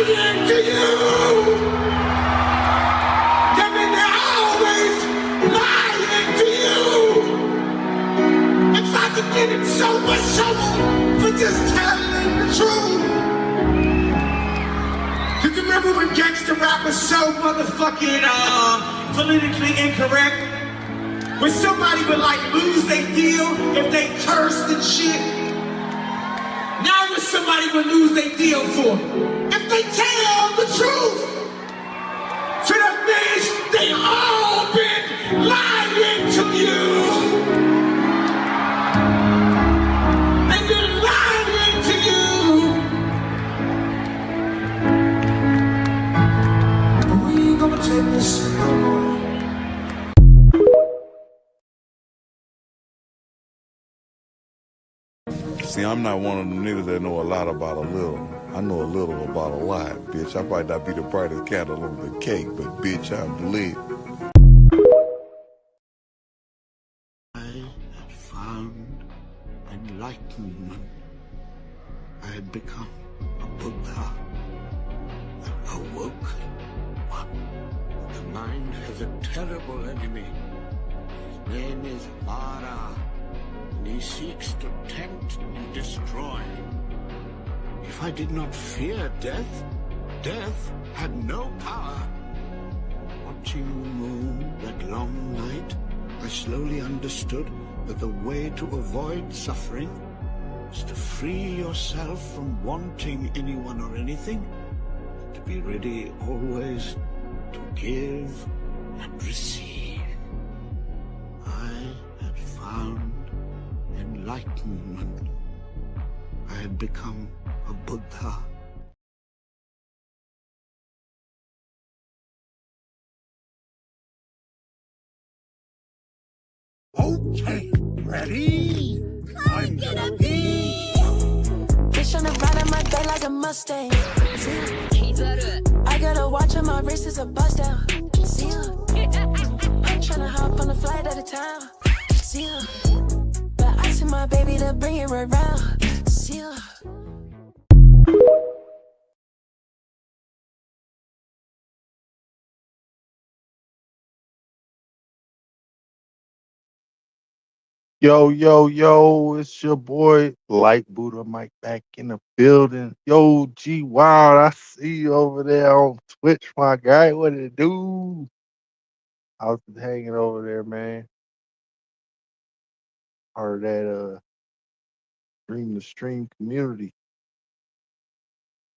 lying to you. I mean, they're always lying to you. If I could get in so much trouble for just telling the truth. Cause you remember when gangster rap was so motherfucking politically incorrect? When somebody would like lose their deal if they cursed and shit. Now what somebody would lose their deal for? If they tell the truth. So that means they all been lying to you. They've been lying to you. But we ain't gonna take this no more. See, I'm not one of them niggas that know a lot about a little. I know a little about a lot, bitch. I might not be the brightest candle on the cake, but bitch, I'm lit. I had found enlightenment. I had become a Buddha, an awoken one. The mind has a terrible enemy. His name is T.L.R. and he seeks to tempt and destroy. If I did not fear death, death had no power. Watching the moon that long night, I slowly understood that the way to avoid suffering is to free yourself from wanting anyone or anything, to be ready always to give and receive. I had found enlightenment. I had become a Buddha. Okay, ready? I'm gonna be. Bitch on the ride of my day like a Mustang. I got a watch on my wrist, is a bust down. See ya. I'm tryna hop on a flight out of town. See ya. But I sent my baby to bring it right round. See ya. Yo, yo, yo, it's your boy Light Buddha Mike back in the building. Yo, G Wild, I see you over there on Twitch, my guy. What did it do? I was just hanging over there, man. Part of that Dream to Stream community.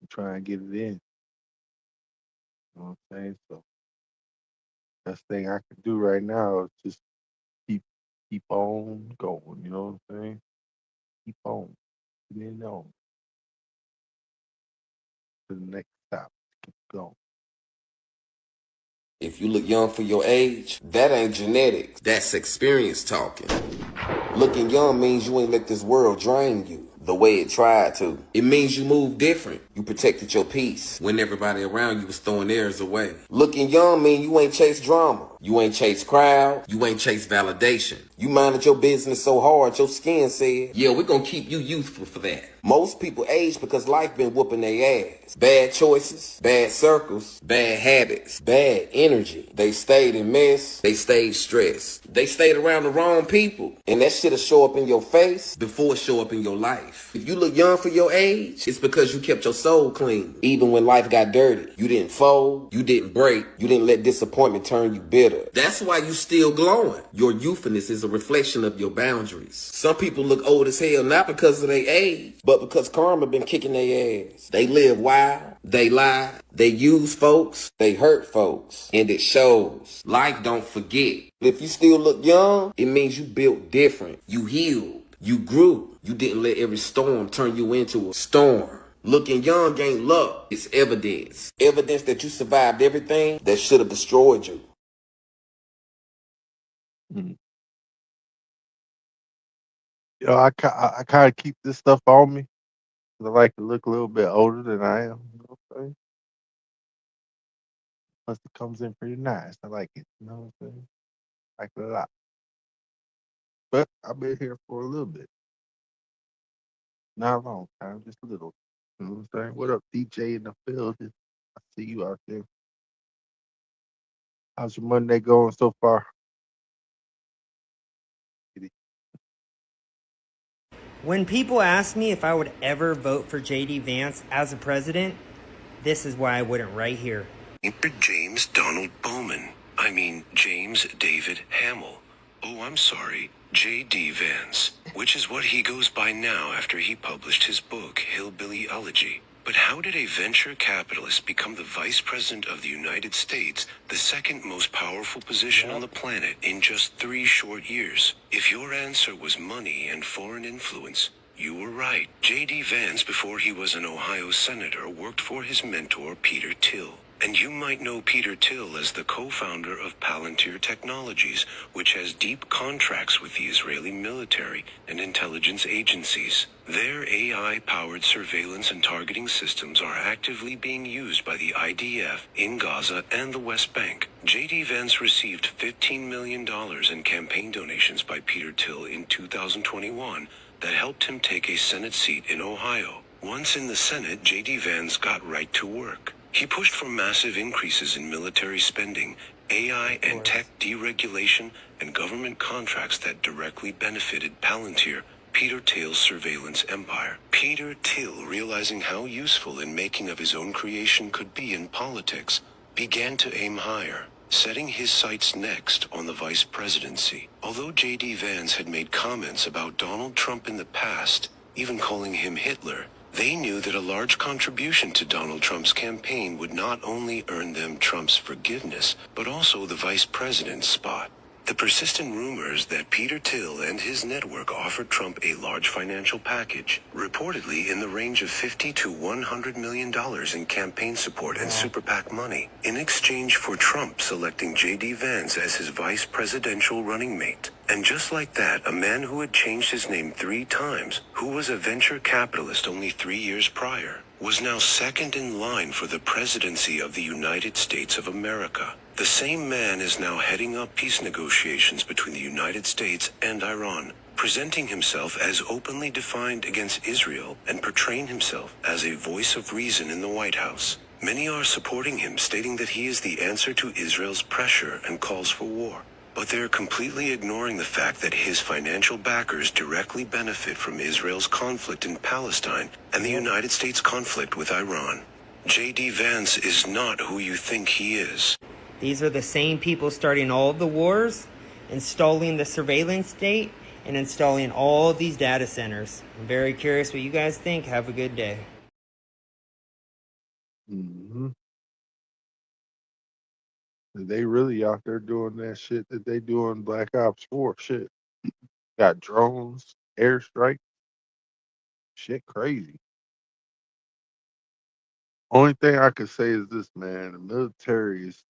I'm trying to get it in. You know what I'm saying? So best thing I can do right now is just keep on going, you know what I'm saying? Keep on. Keep it on to the next stop. Keep going. If you look young for your age, that ain't genetics. That's experience talking. Looking young means you ain't let this world drain you the way it tried to. It means you moved different. You protected your peace when everybody around you was throwing theirs away. Looking young mean you ain't chase drama. You ain't chase crowd. You ain't chase validation. You minded your business so hard your skin said, yeah, we're gonna keep you youthful for that. Most people age because life been whooping their ass. Bad choices, bad circles, bad habits, bad energy. They stayed in mess. They stayed stressed. They stayed around the wrong people. And that shit'll show up in your face before it show up in your life. If you look young for your age, it's because you kept your soul clean. Even when life got dirty, you didn't fold, you didn't break, you didn't let disappointment turn you bitter. That's why you still glowing. Your youthfulness is a reflection of your boundaries. Some people look old as hell not because of their age, but because karma been kicking their ass. They live wild, they lie, they use folks, they hurt folks, and it shows. Life don't forget. If you still look young, it means you built different. You healed. You grew. You didn't let every storm turn you into a storm. Looking young ain't luck. It's evidence. Evidence that you survived everything that should have destroyed you. Mm. You know, I kind of keep this stuff on me 'cause I like to look a little bit older than I am. You know what I'm saying? Plus, it comes in pretty nice. I like it. You know what I'm saying? Like it a lot. But I've been here for a little bit. Not a long time, just a little. You know what I'm saying? What up, DJ in the building? I see you out there. How's your Monday going so far? When people ask me if I would ever vote for J.D. Vance as a president, this is why I wouldn't right here. James Donald Bowman. I mean, James David Hamill. Oh, I'm sorry, J.D. Vance, which is what he goes by now after he published his book, Hillbilly Elegy. But how did a venture capitalist become the vice president of the United States, the second most powerful position on the planet, in just 3 short years? If your answer was money and foreign influence, you were right. J.D. Vance, before he was an Ohio senator, worked for his mentor, Peter Thiel. And you might know Peter Thiel as the co-founder of Palantir Technologies, which has deep contracts with the Israeli military and intelligence agencies. Their AI-powered surveillance and targeting systems are actively being used by the IDF in Gaza and the West Bank. J.D. Vance received $15 million in campaign donations by Peter Thiel in 2021 that helped him take a Senate seat in Ohio. Once in the Senate, J.D. Vance got right to work. He pushed for massive increases in military spending, AI and tech deregulation, and government contracts that directly benefited Palantir, Peter Thiel's surveillance empire. Peter Thiel, realizing how useful in making of his own creation could be in politics, began to aim higher, setting his sights next on the vice presidency. Although J.D. Vance had made comments about Donald Trump in the past, even calling him Hitler, they knew that a large contribution to Donald Trump's campaign would not only earn them Trump's forgiveness, but also the vice president's spot. The persistent rumors that Peter Thiel and his network offered Trump a large financial package, reportedly in the range of $50 to $100 million in campaign support and super PAC money, in exchange for Trump selecting J.D. Vance as his vice presidential running mate. And just like that, a man who had changed his name 3 times, who was a venture capitalist only 3 years prior, was now second in line for the presidency of the United States of America. The same man is now heading up peace negotiations between the United States and Iran, presenting himself as openly defiant against Israel and portraying himself as a voice of reason in the White House. Many are supporting him, stating that he is the answer to Israel's pressure and calls for war. But they're completely ignoring the fact that his financial backers directly benefit from Israel's conflict in Palestine and the United States' conflict with Iran. J.D. Vance is not who you think he is. These are the same people starting all of the wars, installing the surveillance state, and installing all of these data centers. I'm very curious what you guys think. Have a good day. Mm-hmm. They really out there doing that shit that they do in Black Ops 4. Shit. Got drones, airstrike. Shit crazy. Only thing I could say is this, man. The military is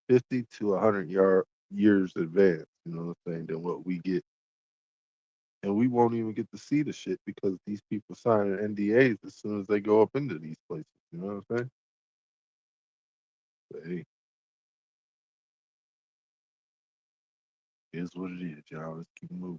50 to 100 years advanced, you know what I'm saying, than what we get. And we won't even get to see the shit because these people sign NDAs as soon as they go up into these places. You know what I'm saying? But hey, it is what it is, y'all. Let's keep moving.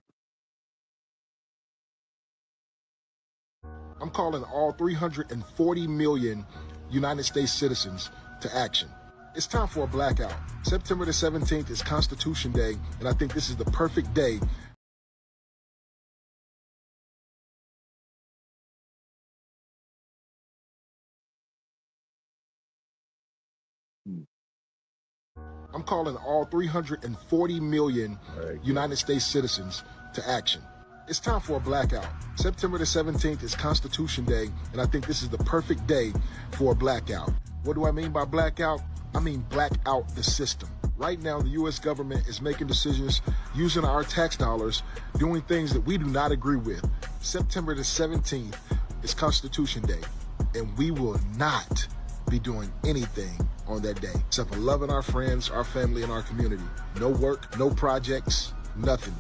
I'm calling all 340 million United States citizens to action. It's time for a blackout. September the 17th is Constitution Day, and I think this is the perfect day. I'm calling all 340 million United States citizens to action. It's time for a blackout. September the 17th is Constitution Day, and I think this is the perfect day for a blackout. What do I mean by blackout? I mean black out the system. Right now, the U.S. government is making decisions using our tax dollars, doing things that we do not agree with. September the 17th is Constitution Day, and we will not be doing anything on that day except for loving our friends, our family, and our community. No work, no projects, nothing.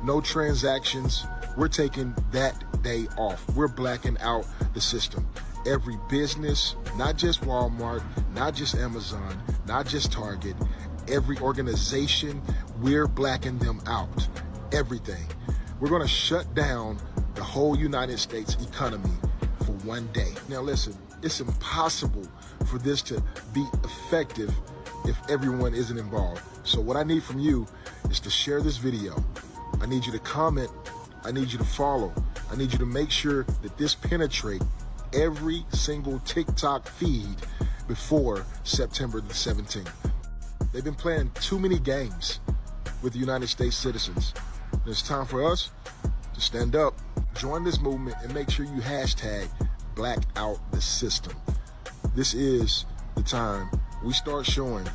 No transactions. We're taking that day off. We're blacking out the system. Every business, not just Walmart, not just Amazon, not just Target, every organization, we're blacking them out. Everything. We're going to shut down the whole United States economy for one day. Now listen, it's impossible for this to be effective if everyone isn't involved. So what I need from you is to share this video. I need you to comment. I need you to follow. I need you to make sure that this penetrates every single TikTok feed before September the 17th. They've been playing too many games with the United States citizens. And it's time for us to stand up, join this movement, and make sure you hashtag black out the system. This is the time we start showing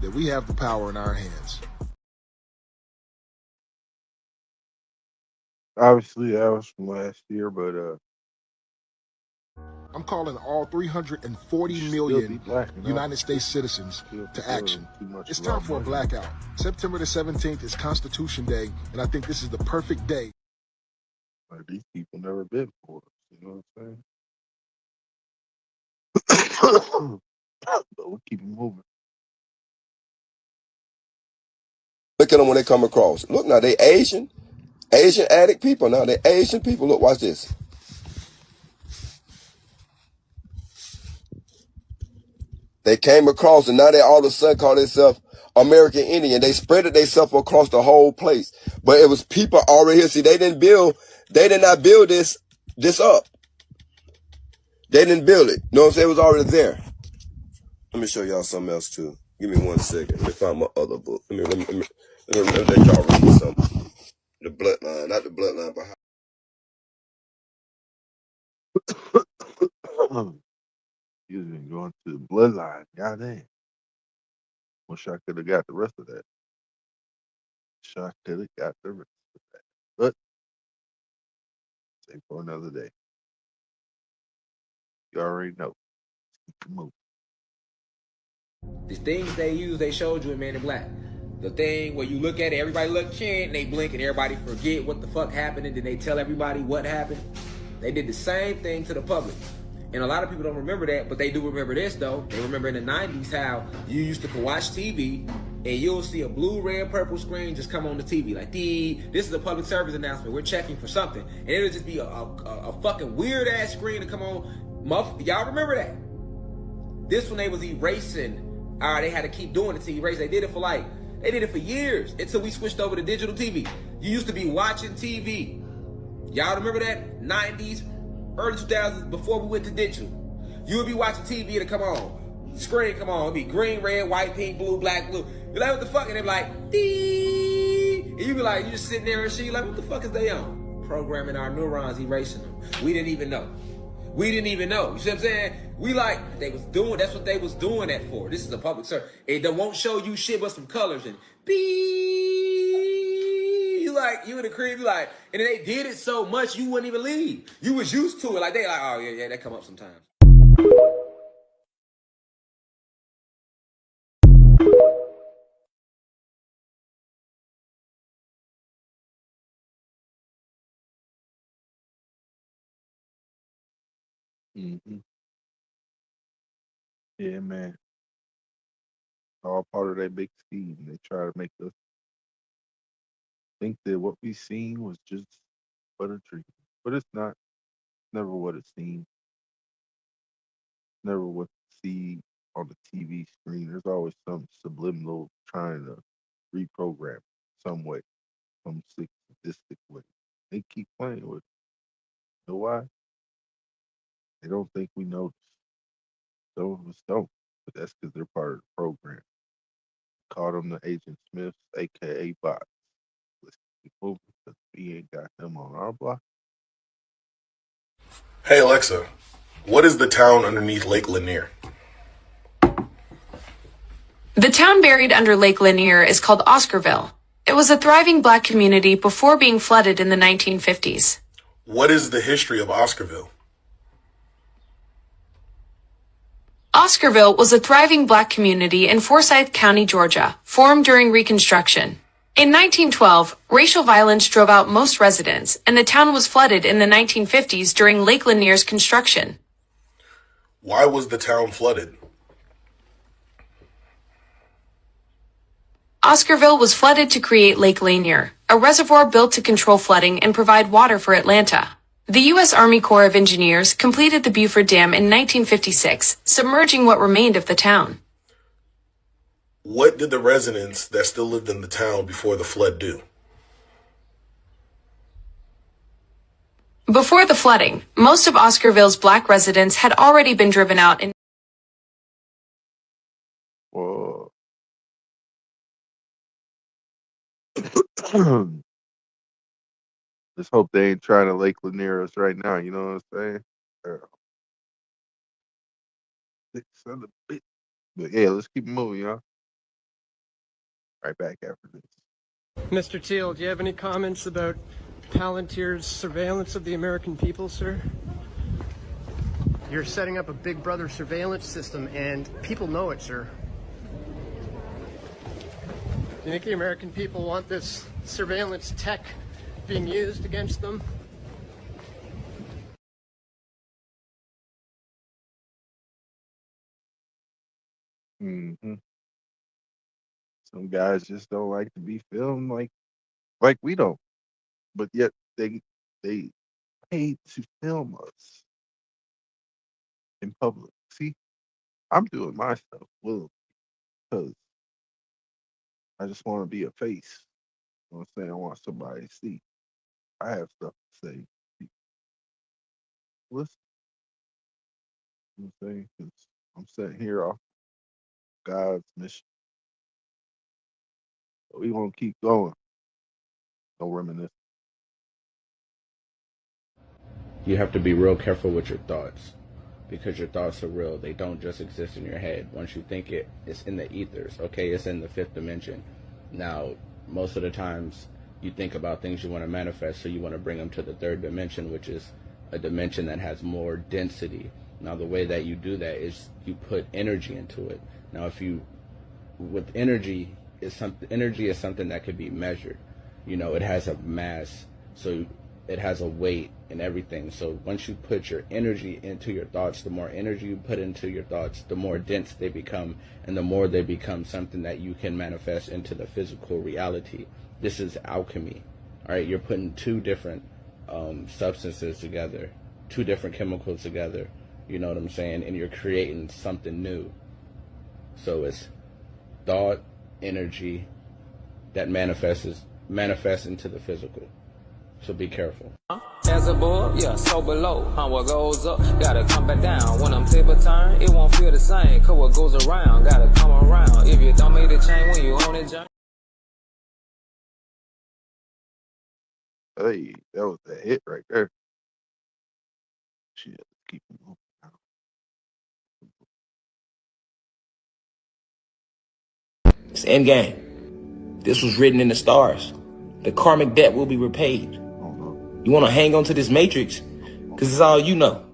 that we have the power in our hands. Obviously, that was from last year, but I'm calling all 340 million United States citizens to action. It's time for a blackout. September the 17th is Constitution Day, and I think this is the perfect day. like, these people never been for us. You know what I'm saying? But we keep moving. Look at them when they come across. Look now, they Asian addict people now. They Asian people. Look, watch this. They came across and now they all of a sudden call themselves American Indian. They spreaded themselves across the whole place. But it was people already here. See, they did not build this up. They didn't build it. You know what I'm saying? It was already there. Let me show y'all something else too. Give me 1 second. Let me find my other book. Let me let y'all read something. The bloodline, not the bloodline, but Excuse me, going to the bloodline. Goddamn. Wish I could have got the rest of that. Wish I could have got the rest of that. But save for another day. You already know. Keep it moving. The things they use, they showed you in Man in Black. The thing where you look at it, everybody look chin, and they blink, and everybody forget what the fuck happened, and then they tell everybody what happened. They did the same thing to the public. And a lot of people don't remember that, but they do remember this, though. They remember in the 90s how you used to watch TV, and you'll see a blue, red, purple screen just come on the TV. Like, this is a public service announcement. We're checking for something. And it'll just be a fucking weird-ass screen to come on. Y'all remember that? This one, they was erasing. All right, they had to keep doing it to erase. They did it for years until we switched over to digital TV. You used to be watching TV. Y'all remember that? 90s, early 2000s, before we went to digital. You would be watching TV to come on. Screen come on. It'd be green, red, white, pink, blue, black, blue. You're like, what the fuck? And they're like, dee. And you be like, you just sitting there and shit. You're like, what the fuck is they on? Programming our neurons, erasing them. We didn't even know. You see what I'm saying? That's what they was doing that for. This is a public service. It won't show you shit but some colors and you in the crib, and then they did it so much you wouldn't even leave. You was used to it. Like they like, oh yeah, that come up sometimes. Mm-hmm. Yeah, man. All part of that big scheme. They try to make us think that what we seen was just but a dream. But it's not. Never what it seems. Never what you see on the TV screen. There's always some subliminal trying to reprogram some way, some sick, sadistic way. They keep playing with it. You know why? They don't think we notice. Some of us don't, but that's because they're part of the program. Call them the Agent Smiths, aka bots. Let's keep moving because we ain't got them on our block. Hey Alexa, what is the town underneath Lake Lanier? The town buried under Lake Lanier is called Oscarville. It was a thriving black community before being flooded in the 1950s. What is the history of Oscarville? Oscarville was a thriving black community in Forsyth County, Georgia, formed during Reconstruction. In 1912, racial violence drove out most residents, and the town was flooded in the 1950s during Lake Lanier's construction. Why was the town flooded? Oscarville was flooded to create Lake Lanier, a reservoir built to control flooding and provide water for Atlanta. The U.S. Army Corps of Engineers completed the Buford Dam in 1956, submerging what remained of the town. What did the residents that still lived in the town before the flood do? Before the flooding, most of Oscarville's black residents had already been driven out in Whoa. Let's hope they ain't trying to Lake Lanier us right now. You know what I'm saying? Son of a bitch. But yeah, let's keep moving, y'all. Right back after this. Mr. Teal, do you have any comments about Palantir's surveillance of the American people, sir? You're setting up a Big Brother surveillance system, and people know it, sir. Do you think the American people want this surveillance tech being used against them? Mm-hmm. Some guys just don't like to be filmed like we don't, but yet they paid to film us in public. See, I'm doing my stuff willingly because I just want to be a face. You know what I'm saying? I want somebody to see. I have stuff to say. Listen, you know what I'm saying? 'Cause I'm sitting here off God's mission. So we gonna keep going. No reminiscing. You have to be real careful with your thoughts because your thoughts are real. They don't just exist in your head. Once you think it, it's in the ethers. Okay, it's in the fifth dimension. Now, most of the times you think about things you want to manifest, so you want to bring them to the third dimension, which is a dimension that has more density. Now, the way that you do that is you put energy into it. Now, with energy is something that could be measured. You know, it has a mass, so it has a weight and everything. So once you put your energy into your thoughts, the more energy you put into your thoughts, the more dense they become, and the more they become something that you can manifest into the physical reality. This is alchemy. All right, you're putting two different substances together, two different chemicals together. You know what I'm saying? And you're creating something new. So it's thought, energy that manifests into the physical. So be careful. As above, yeah, so below. What goes up, gotta come back down. When I'm table turn, it won't feel the same. Cause what goes around, gotta come around. If you don't make the change when you own it, John. Hey, that was a hit right there. Shit, keep moving. It's endgame. This was written in the stars. The karmic debt will be repaid. You want to hang on to this matrix because it's all you know.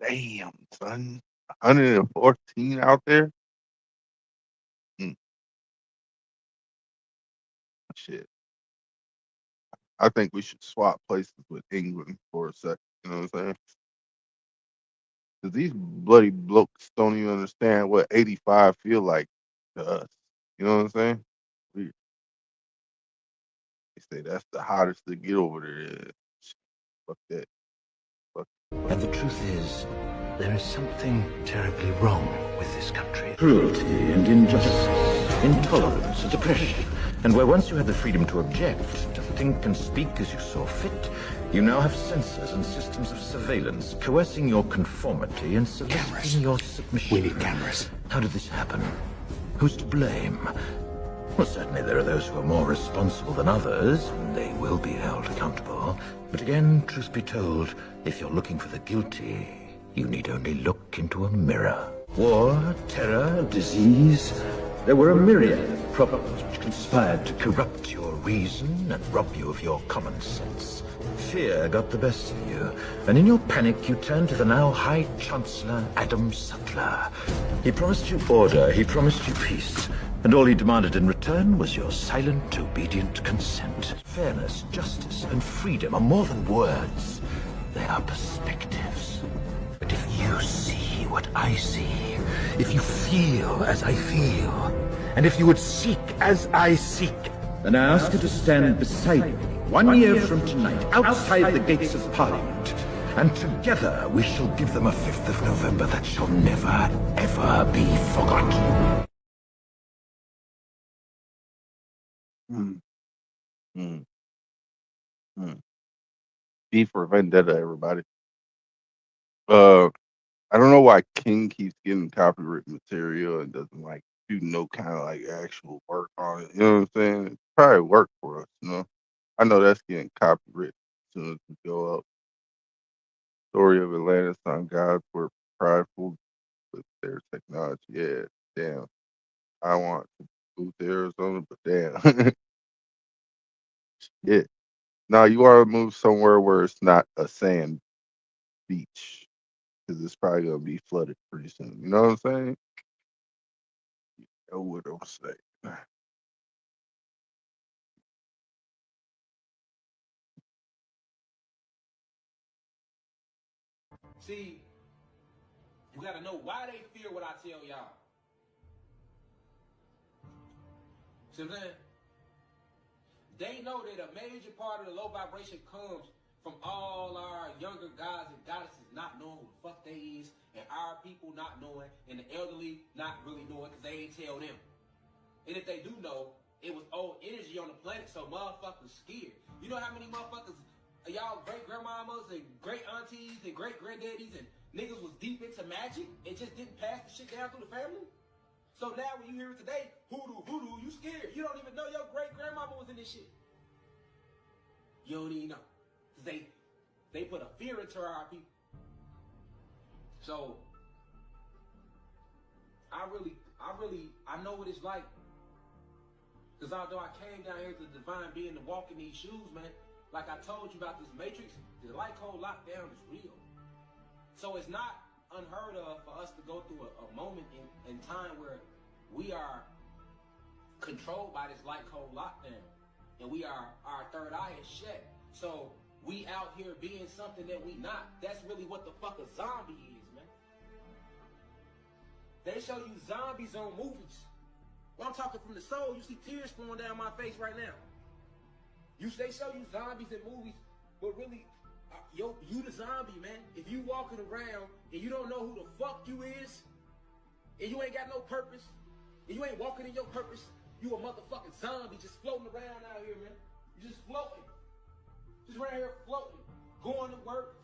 Damn, son. 114 out there? Shit. I think we should swap places with England for a second. You know what I'm saying? Because these bloody blokes don't even understand what 85 feel like. to us. You know what I'm saying? We, they say that's the hottest to get over there. Fuck that. Fuck. And the truth is, there is something terribly wrong with this country. Cruelty and injustice, intolerance and oppression. And where once you had the freedom to object, to think and speak as you saw fit, you now have censors and systems of surveillance coercing your conformity and soliciting your submission. We need cameras. How did this happen? Who's to blame? Well, certainly there are those who are more responsible than others, and they will be held accountable. But again, truth be told, if you're looking for the guilty, you need only look into a mirror. War, terror, disease, there were a myriad of problems which conspired to corrupt your reason and rob you of your common sense. Fear got the best of you, and in your panic you turned to the now High Chancellor Adam Sutler. He promised you order, he promised you peace, and all he demanded in return was your silent, obedient consent. Fairness, justice, and freedom are more than words. They are perspectives. But if you see what I see, if you feel as I feel, and if you would seek as I seek, then I ask you to stand beside me 1 year from tonight, outside the gates of Parliament, and together we shall give them a 5th of November that shall never, ever be forgotten. B for Vendetta, everybody. I don't know why King keeps getting copyright material and doesn't like do no kind of like actual work on it. You know what I'm saying? It probably work for us, you know. I know that's getting copyright as soon as we go up. Story of Atlantis on gods were prideful with their technology. Yeah, damn. I want to move to Arizona, but damn. Yeah. Now you want to move somewhere where it's not a sand beach because it's probably gonna be flooded pretty soon. You know what I'm saying? You know what I'm saying. See, you gotta know why they fear what I tell y'all. See what I'm saying? They know that a major part of the low vibration comes from all our younger gods and goddesses not knowing who the fuck they is, and our people not knowing, and the elderly not really knowing because they ain't tell them. And if they do know, it was old energy on the planet, so motherfuckers scared. You know how many motherfuckers, y'all great grandmamas and great aunties and great granddaddies and niggas was deep into magic and just didn't pass the shit down through the family? So now when you hear it today, hoodoo, you scared. You don't even know your great grandmama was in this shit. You don't even know. Cause they put a fear into our people. So I know what it's like. Cause although I came down here to the divine being to walk in these shoes, man, like I told you about this matrix, the light code lockdown is real. So it's not unheard of for us to go through a moment in time where we are controlled by this light code lockdown, and our third eye is shut. So we out here being something that we not. That's really what the fuck a zombie is, man. They show you zombies on movies. Well, I'm talking from the soul. You see tears flowing down my face right now. They show you zombies in movies, but really, you the zombie, man. If you walking around and you don't know who the fuck you is, and you ain't got no purpose, and you ain't walking in your purpose, you a motherfucking zombie just floating around out here, man. You just floating. Just right here floating. Going to work,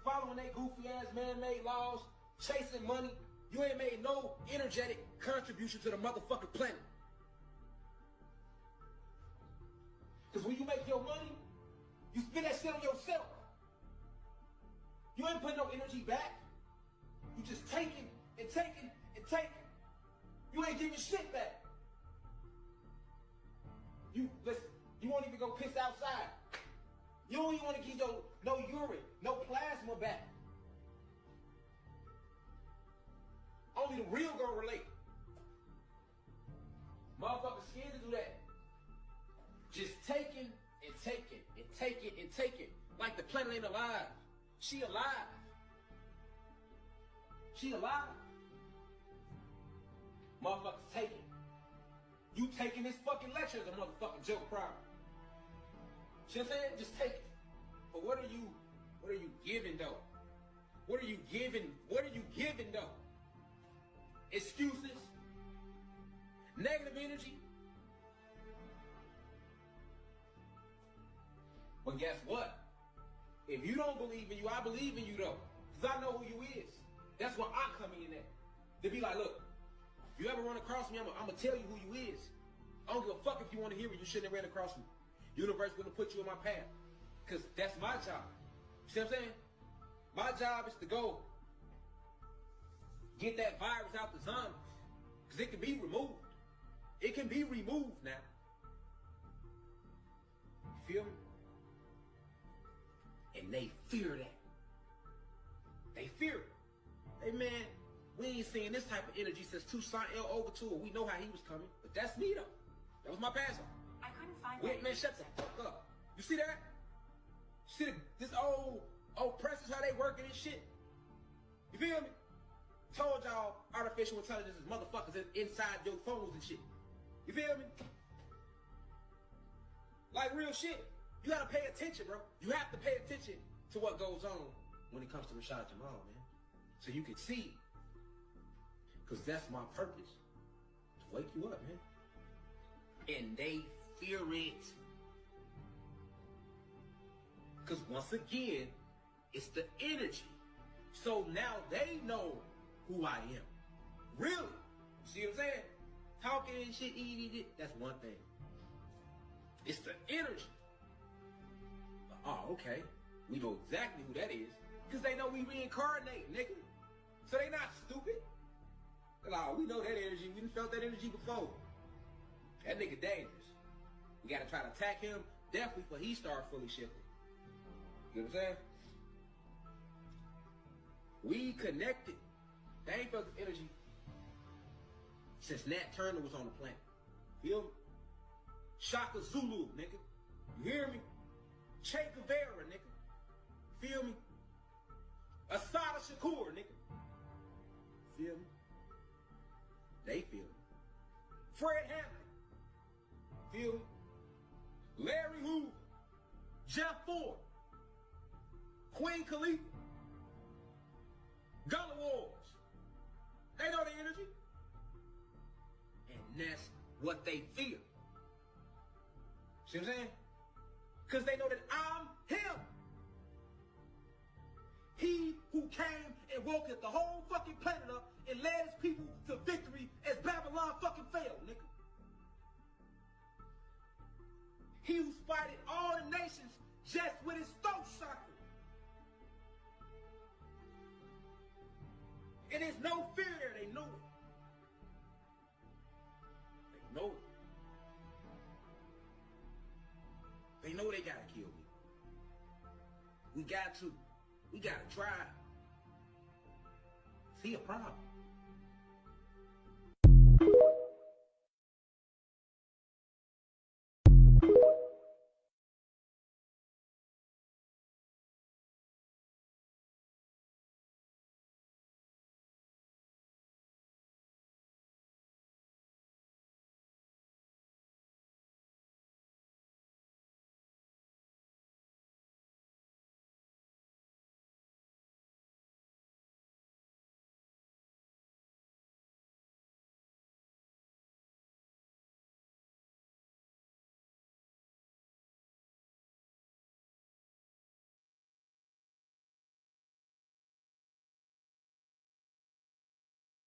following they goofy ass man-made laws, chasing money. You ain't made no energetic contribution to the motherfucking planet. Because when you make your money, you spend that shit on yourself. You ain't putting no energy back. You just taking and taking and taking. You ain't giving shit back. Listen, you won't even go piss outside. You don't even want to give no urine, no plasma back. Only the real gonna relate. Motherfuckers scared to do that. Just taking and taking and taking and taking. Like the planet ain't alive. She alive. She alive. Motherfuckers take it. You taking this fucking lecture as a motherfucking joke problem. See what I'm saying? Just take it. But what are you giving though? What are you giving? What are you giving though? Excuses? Negative energy? But guess what? If you don't believe in you, I believe in you though. Because I know who you is. That's where I come in at. To be like, look, if you ever run across me, I'm going to tell you who you is. I don't give a fuck if you want to hear it. You shouldn't have ran across me. Universe going to put you in my path. Because that's my job. You see what I'm saying? My job is to go get that virus out the zombies. Because it can be removed. It can be removed now. You feel me? And they fear that. They fear it. Hey man, we ain't seen this type of energy since Toussaint L'Ouverture. We know how he was coming. But that's me though. That was my pastor. I couldn't find Wait, man, shut the fuck up. You see that? You see this old presses, how they working and shit? You feel me? Told y'all artificial intelligence is motherfuckers inside your phones and shit. You feel me? Like real shit. You gotta pay attention, bro. You have to pay attention to what goes on when it comes to Rashad Jamal, man. So you can see. Because that's my purpose. To wake you up, man. And they fear it. Because once again, it's the energy. So now they know who I am. Really? You see what I'm saying? Talking and shit, eating, that's one thing. It's the energy. Oh, okay. We know exactly who that is. Because they know we reincarnate, nigga. So they not stupid. They're like, oh, we know that energy. We done felt that energy before. That nigga dangerous. We gotta try to attack him definitely before he start fully shifting. You know what I'm saying? We connected. They ain't felt the energy since Nat Turner was on the planet. Feel me? Shaka Zulu, nigga. You hear me? Che Guevara, nigga. Feel me? Assata Shakur, nigga. Feel me? They feel me. Fred Hammond. Feel me? Larry Hoover. Jeff Ford. Queen Khalifa. Gullah Wars. They know the energy. And that's what they fear. See what I'm saying? Because they know that I'm him. He who came and woke the whole fucking planet up and led his people to victory as Babylon fucking failed, nigga. He who spited all the nations just with his throat chakra. And there's no fear there, they know it. They know it. They know they gotta kill me. We got to. We gotta try. See a problem.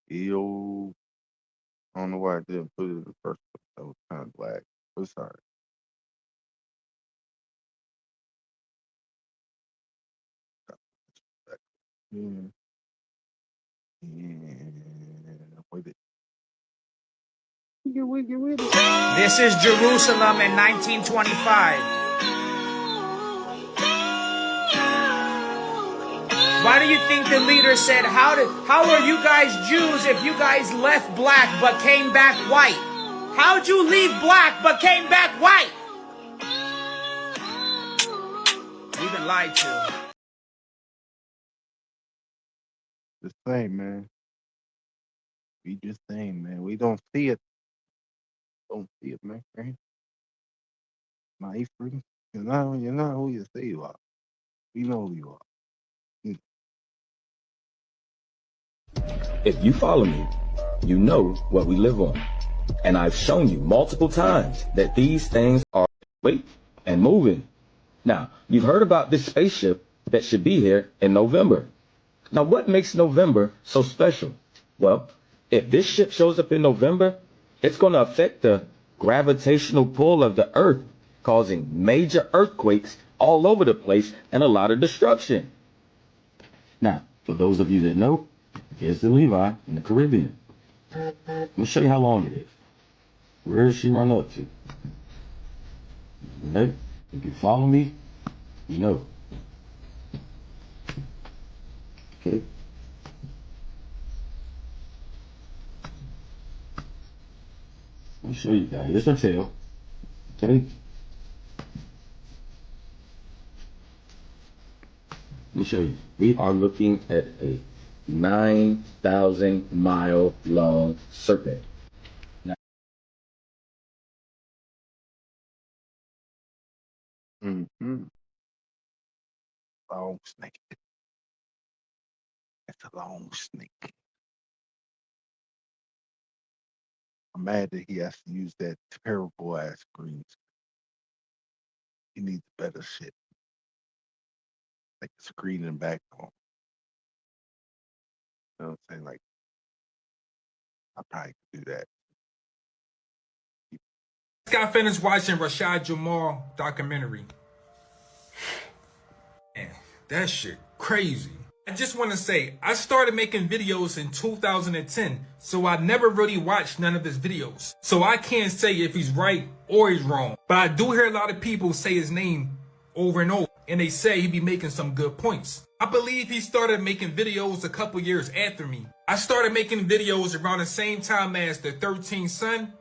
Yo, I don't know why I didn't put it in the first place. That was kind of black. But sorry. Yeah. Yeah. With it. With it. This is Jerusalem in 1925. Why do you think the leader said, how are you guys Jews if you guys left black but came back white? How'd you leave black but came back white? We've been lied to. This thing, man. We just saying, man. We don't see it. Don't see it, man. Right? My friend, you're not who you say you are. We know who you are. If you follow me, you know what we live on. And I've shown you multiple times that these things are wait and moving. Now, you've heard about this spaceship that should be here in November. Now, what makes November so special? Well, if this ship shows up in November, it's going to affect the gravitational pull of the Earth, causing major earthquakes all over the place and a lot of destruction. Now, for those of you that know, here's the Levi in the Caribbean. Let me show you how long it is. Where does she run up to? Okay? If you follow me, you know. Okay? Let me show you guys. Here's her tail. Okay? Let me show you. We are looking at a 9,000 mile long serpent. Now, Long snake. That's a long snake. I'm mad that he has to use that terrible ass green screen. He needs better shit. Like a screen and backbone. You know what I'm saying? Like, I probably could do that. Just got finished watching Rashad Jamal documentary. Man, that shit crazy. I just want to say, I started making videos in 2010, so I never really watched none of his videos. So I can't say if he's right or he's wrong. But I do hear a lot of people say his name over and over, and they say he be making some good points. I believe he started making videos a couple years after me. I started making videos around the same time as the 13th Sun,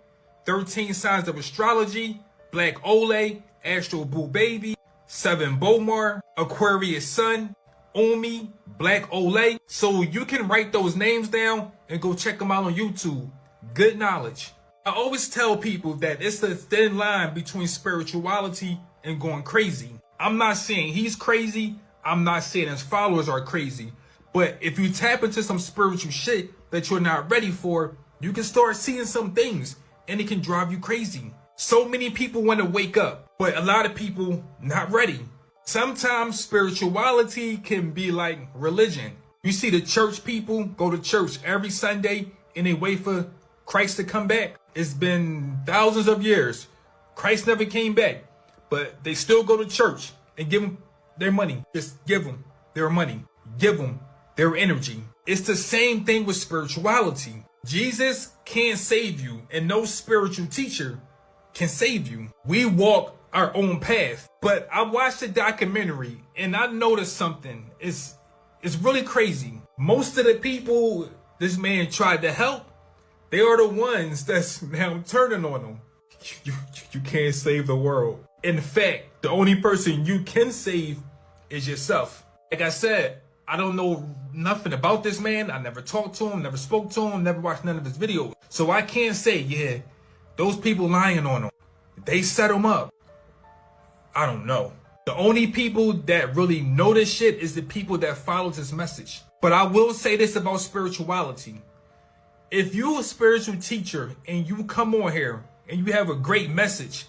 13 Signs of Astrology, Black Ole, Astro Boo Baby, Seven Bomar, Aquarius Sun, Omi, Black Ole. So you can write those names down and go check them out on YouTube. Good knowledge. I always tell people that it's a thin line between spirituality and going crazy. I'm not saying he's crazy. I'm not saying his followers are crazy. But if you tap into some spiritual shit that you're not ready for, you can start seeing some things and it can drive you crazy. So many people want to wake up, but a lot of people not ready. Sometimes spirituality can be like religion. You see the church people go to church every Sunday and they wait for Christ to come back. It's been thousands of years. Christ never came back, but they still go to church and give them their money. Just give them their money. Give them their energy. It's the same thing with spirituality. Jesus can't save you, and no spiritual teacher can save you. We walk our own path. But I watched the documentary and I noticed something. It's really crazy. Most of the people this man tried to help, they are the ones that's now turning on him. You can't save the world. In fact, the only person you can save is yourself. Like I said, I don't know nothing about this man. I never talked to him, never spoke to him, never watched none of his videos. So I can't say, yeah, those people lying on him, they set him up. I don't know. The only people that really know this shit is the people that follows his message. But I will say this about spirituality. If you a spiritual teacher and you come on here and you have a great message,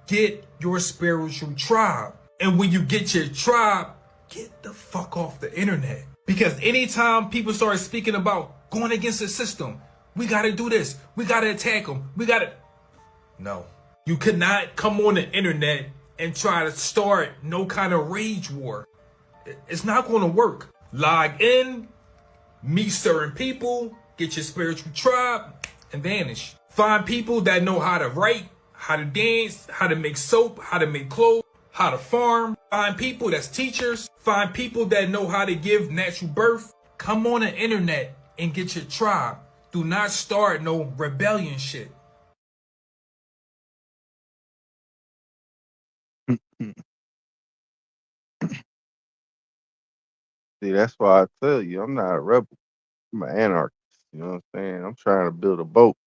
get your spiritual tribe. And when you get your tribe, get the fuck off the internet. Because anytime people start speaking about going against the system, we gotta do this, we gotta attack them, No. You could not come on the internet and try to start no kind of rage war. It's not gonna work. Log in, meet certain people, get your spiritual tribe, and vanish. Find people that know how to write, how to dance, how to make soap, how to make clothes, how to farm. Find people that's teachers. Find people that know how to give natural birth. Come on the internet and get your tribe. Do not start no rebellion shit. See, that's why I tell you, I'm not a rebel. I'm an anarchist. You know what I'm saying? I'm trying to build a boat,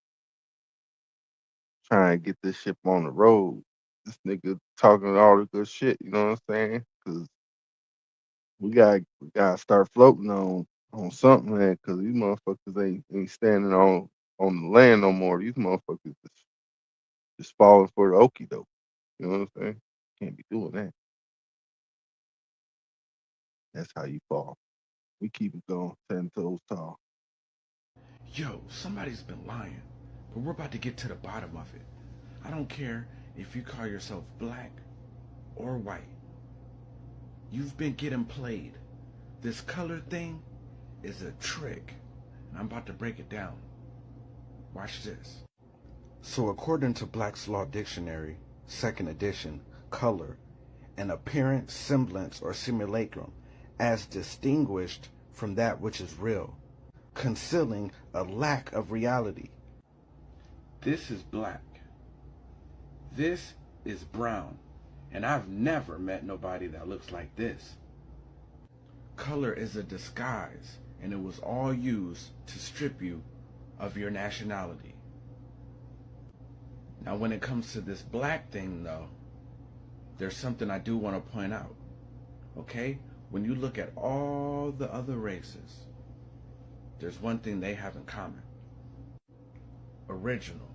trying to get this ship on the road. This nigga talking all the good shit. You know what I'm saying? Because we gotta start floating on something, man. Because these motherfuckers ain't standing on the land no more. These motherfuckers just falling for the okie doke. You know what I'm saying? Can't be doing that. That's how you fall. We keep it going, 10 toes tall. Yo, somebody's been lying, but we're about to get to the bottom of it. I don't care if you call yourself black or white. You've been getting played. This color thing is a trick, and I'm about to break it down. Watch this. So according to Black's Law Dictionary, 2nd edition, color, an appearance, semblance, or simulacrum, as distinguished from that which is real, concealing a lack of reality. This is black. This is brown. And I've never met nobody that looks like this. Color is a disguise, and it was all used to strip you of your nationality. Now when it comes to this black thing though, there's something I do want to point out. Okay? When you look at all the other races, there's one thing they have in common. Original.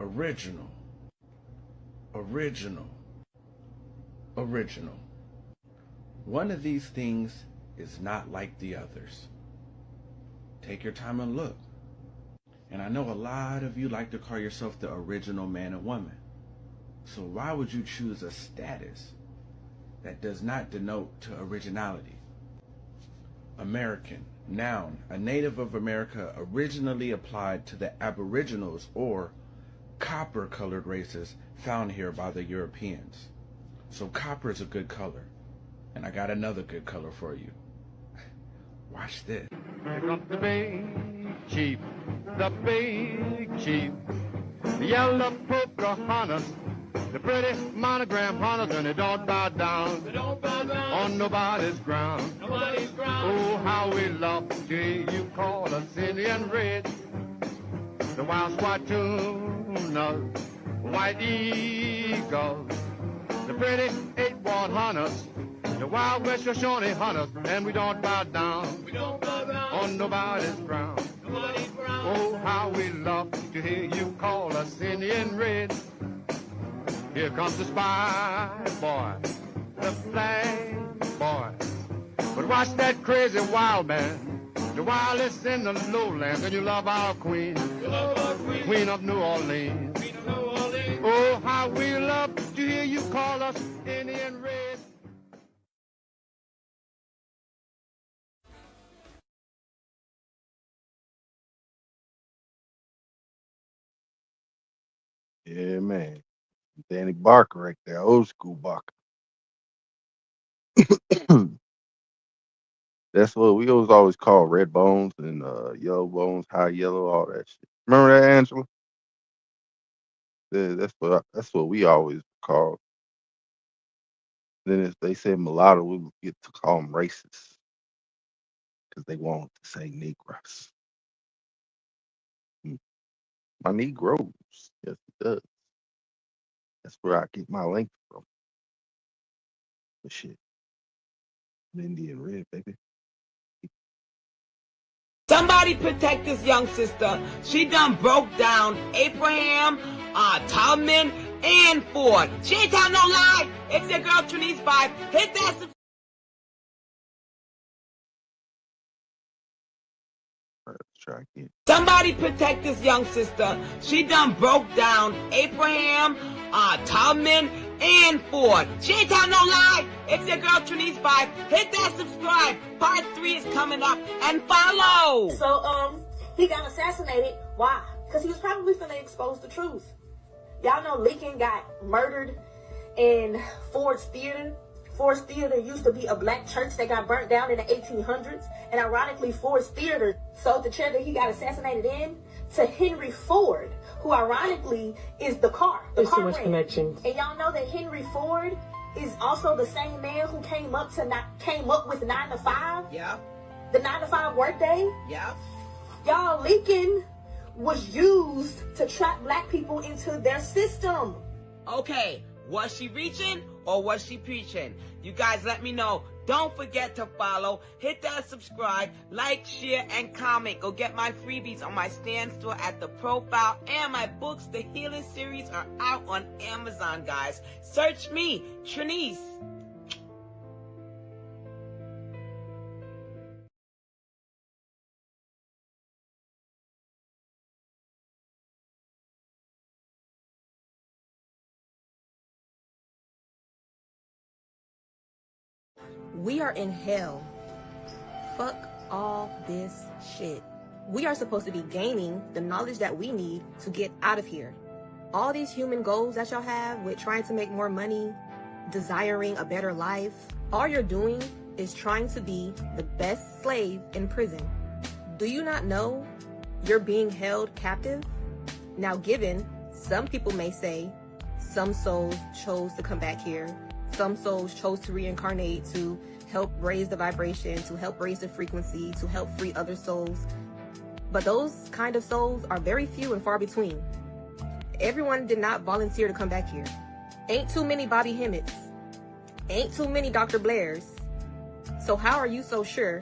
Original. Original. Original. One of these things is not like the others. Take your time and look. And I know a lot of you like to call yourself the original man and woman. So why would you choose a status that does not denote to originality? American, noun, a native of America originally applied to the aboriginals or copper-colored races found here by the Europeans. So copper is a good color. And I got another good color for you. Watch this. Here comes the big chief, the big chief. The yellow polka hunters, the pretty monogram hunters, and they don't bow down, on nobody's ground. Oh, how we love to hear you call us Indian Red. The wild Swatunas, white eagles, the pretty 8-ball hunters, the wild West Shoshone hunters, and we don't bow down, on nobody's ground. Oh, how we love to hear you call us Indian Red. Here comes the spy boy, the flag boy. But watch that crazy wild man, the wildest in the lowlands, and you love our queen, Queen of New Orleans. Oh, how we love to hear you call us Indian Red. Yeah, man. Danny Barker right there, old school Barker. That's what we always call red bones and yellow bones, high yellow, all that shit. Remember that, Angela? Yeah, that's what we always call. Then if they say mulatto, we get to call them racist because they want to say Negroes. My Negroes, yes, it does. That's where I get my link from. But shit, Indian Red, baby. Somebody protect this young sister. She done broke down Abraham, Tubman, and Ford. She ain't telling no lie. It's your girl Trinice 5. Hit that subscribe. Try again. Somebody protect this young sister. She done broke down Abraham, Tubman, and Ford. She ain't telling no lie. It's your girl Trinice 5. Hit that subscribe. Part 3 is coming up. And follow. So, he got assassinated. Why? Because he was probably finna expose the truth. Y'all know Lincoln got murdered in Ford's Theater. Ford's Theater used to be a black church that got burnt down in the 1800s. And ironically, Ford's Theater sold the chair that he got assassinated in to Henry Ford, who ironically is the car. There's too much connection. And y'all know that Henry Ford is also the same man who came up with 9 to 5. Yeah. The 9 to 5 workday. Yeah. Y'all leaking was used to trap black people into their system. Okay, was she reaching or was she preaching? You guys let me know. Don't forget to follow, hit that subscribe, like, share, and comment. Go get my freebies on my stand store at the profile, and my books, the Healing series, are out on Amazon, guys. Search me, Trinice. We are in hell. Fuck all this shit. We are supposed to be gaining the knowledge that we need to get out of here. All these human goals that y'all have with trying to make more money, desiring a better life, all you're doing is trying to be the best slave in prison. Do you not know you're being held captive? Now, given, some people may say some souls chose to come back here. Some souls chose to reincarnate to help raise the vibration, to help raise the frequency, to help free other souls. But those kind of souls are very few and far between. Everyone did not volunteer to come back here. Ain't too many Bobby Hemmitts. Ain't too many Dr. Blairs. So how are you so sure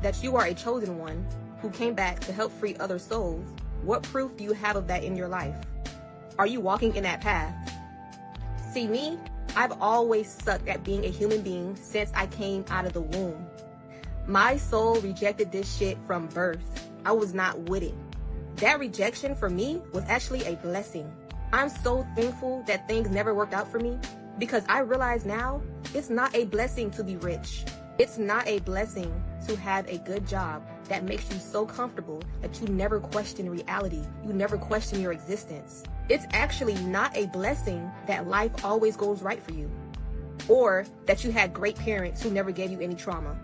that you are a chosen one who came back to help free other souls? What proof do you have of that in your life? Are you walking in that path? See, me, I've always sucked at being a human being since I came out of the womb. My soul rejected this shit from birth. I was not with it. That rejection for me was actually a blessing. I'm so thankful that things never worked out for me because I realize now it's not a blessing to be rich. It's not a blessing to have a good job that makes you so comfortable that you never question reality. You never question your existence. It's actually not a blessing that life always goes right for you, or that you had great parents who never gave you any trauma.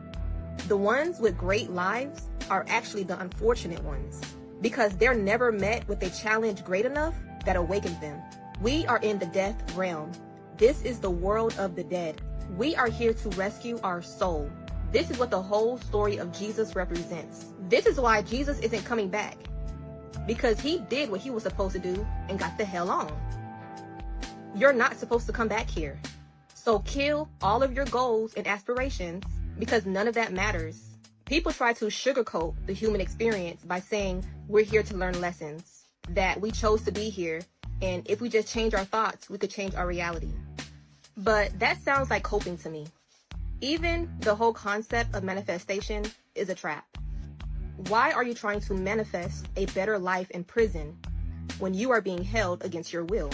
The ones with great lives are actually the unfortunate ones because they're never met with a challenge great enough that awakens them. We are in the death realm. This is the world of the dead. We are here to rescue our soul. This is what the whole story of Jesus represents. This is why Jesus isn't coming back, because he did what he was supposed to do and got the hell on. You're not supposed to come back here. So kill all of your goals and aspirations because none of that matters. People try to sugarcoat the human experience by saying we're here to learn lessons, that we chose to be here, and if we just change our thoughts, we could change our reality. But that sounds like coping to me. Even the whole concept of manifestation is a trap. Why are you trying to manifest a better life in prison when you are being held against your will?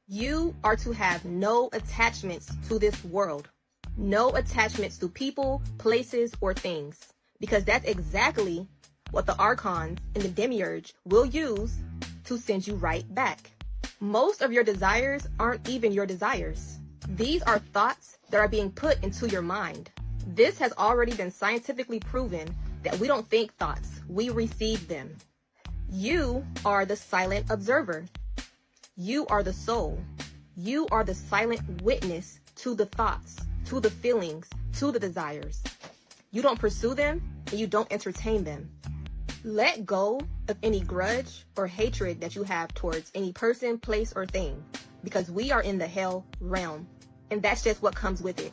You are to have no attachments to this world. No attachments to people, places, or things. Because that's exactly what the archons and the demiurge will use to send you right back. Most of your desires aren't even your desires. These are thoughts that are being put into your mind. This has already been scientifically proven that we don't think thoughts, we receive them. You are the silent observer. You are the soul. You are the silent witness to the thoughts, to the feelings, to the desires. You don't pursue them and you don't entertain them. Let go of any grudge or hatred that you have towards any person, place, or thing, because we are in the hell realm, and that's just what comes with it.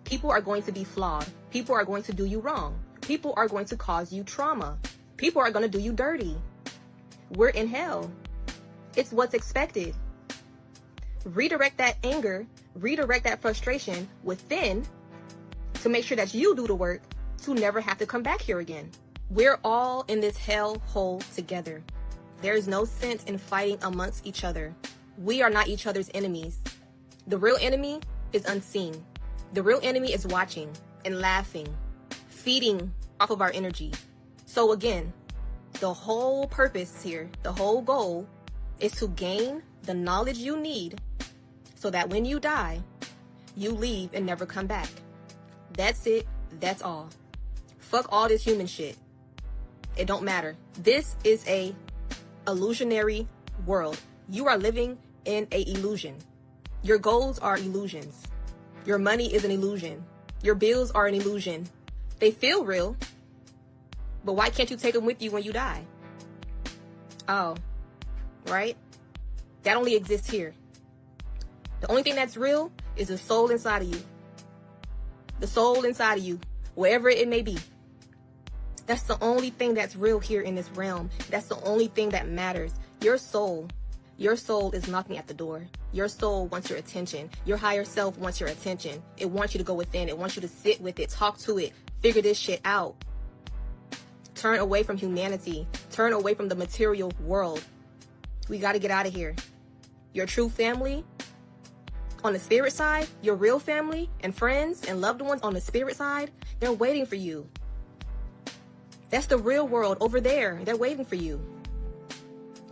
People are going to be flawed. People are going to do you wrong. People are going to cause you trauma. People are going to do you dirty. We're in hell. It's what's expected. Redirect that anger, redirect that frustration within to make sure that you do the work to never have to come back here again. We're all in this hell hole together. There is no sense in fighting amongst each other. We are not each other's enemies. The real enemy is unseen. The real enemy is watching and laughing, feeding off of our energy. So again, the whole purpose here, the whole goal is to gain the knowledge you need so that when you die, you leave and never come back. That's it. That's all. Fuck all this human shit. It don't matter. This is a illusionary world. You are living in a illusion. Your goals are illusions. Your money is an illusion. Your bills are an illusion. They feel real, but why can't you take them with you when you die? Oh, right? That only exists here. The only thing that's real is the soul inside of you. The soul inside of you, wherever it may be. That's the only thing that's real here in this realm. That's the only thing that matters. Your soul is knocking at the door. Your soul wants your attention. Your higher self wants your attention. It wants you to go within. It wants you to sit with it, talk to it, figure this shit out. Turn away from humanity. Turn away from the material world. We got to get out of here. Your true family on the spirit side, your real family and friends and loved ones on the spirit side, they're waiting for you. That's the real world over there. They're waiting for you.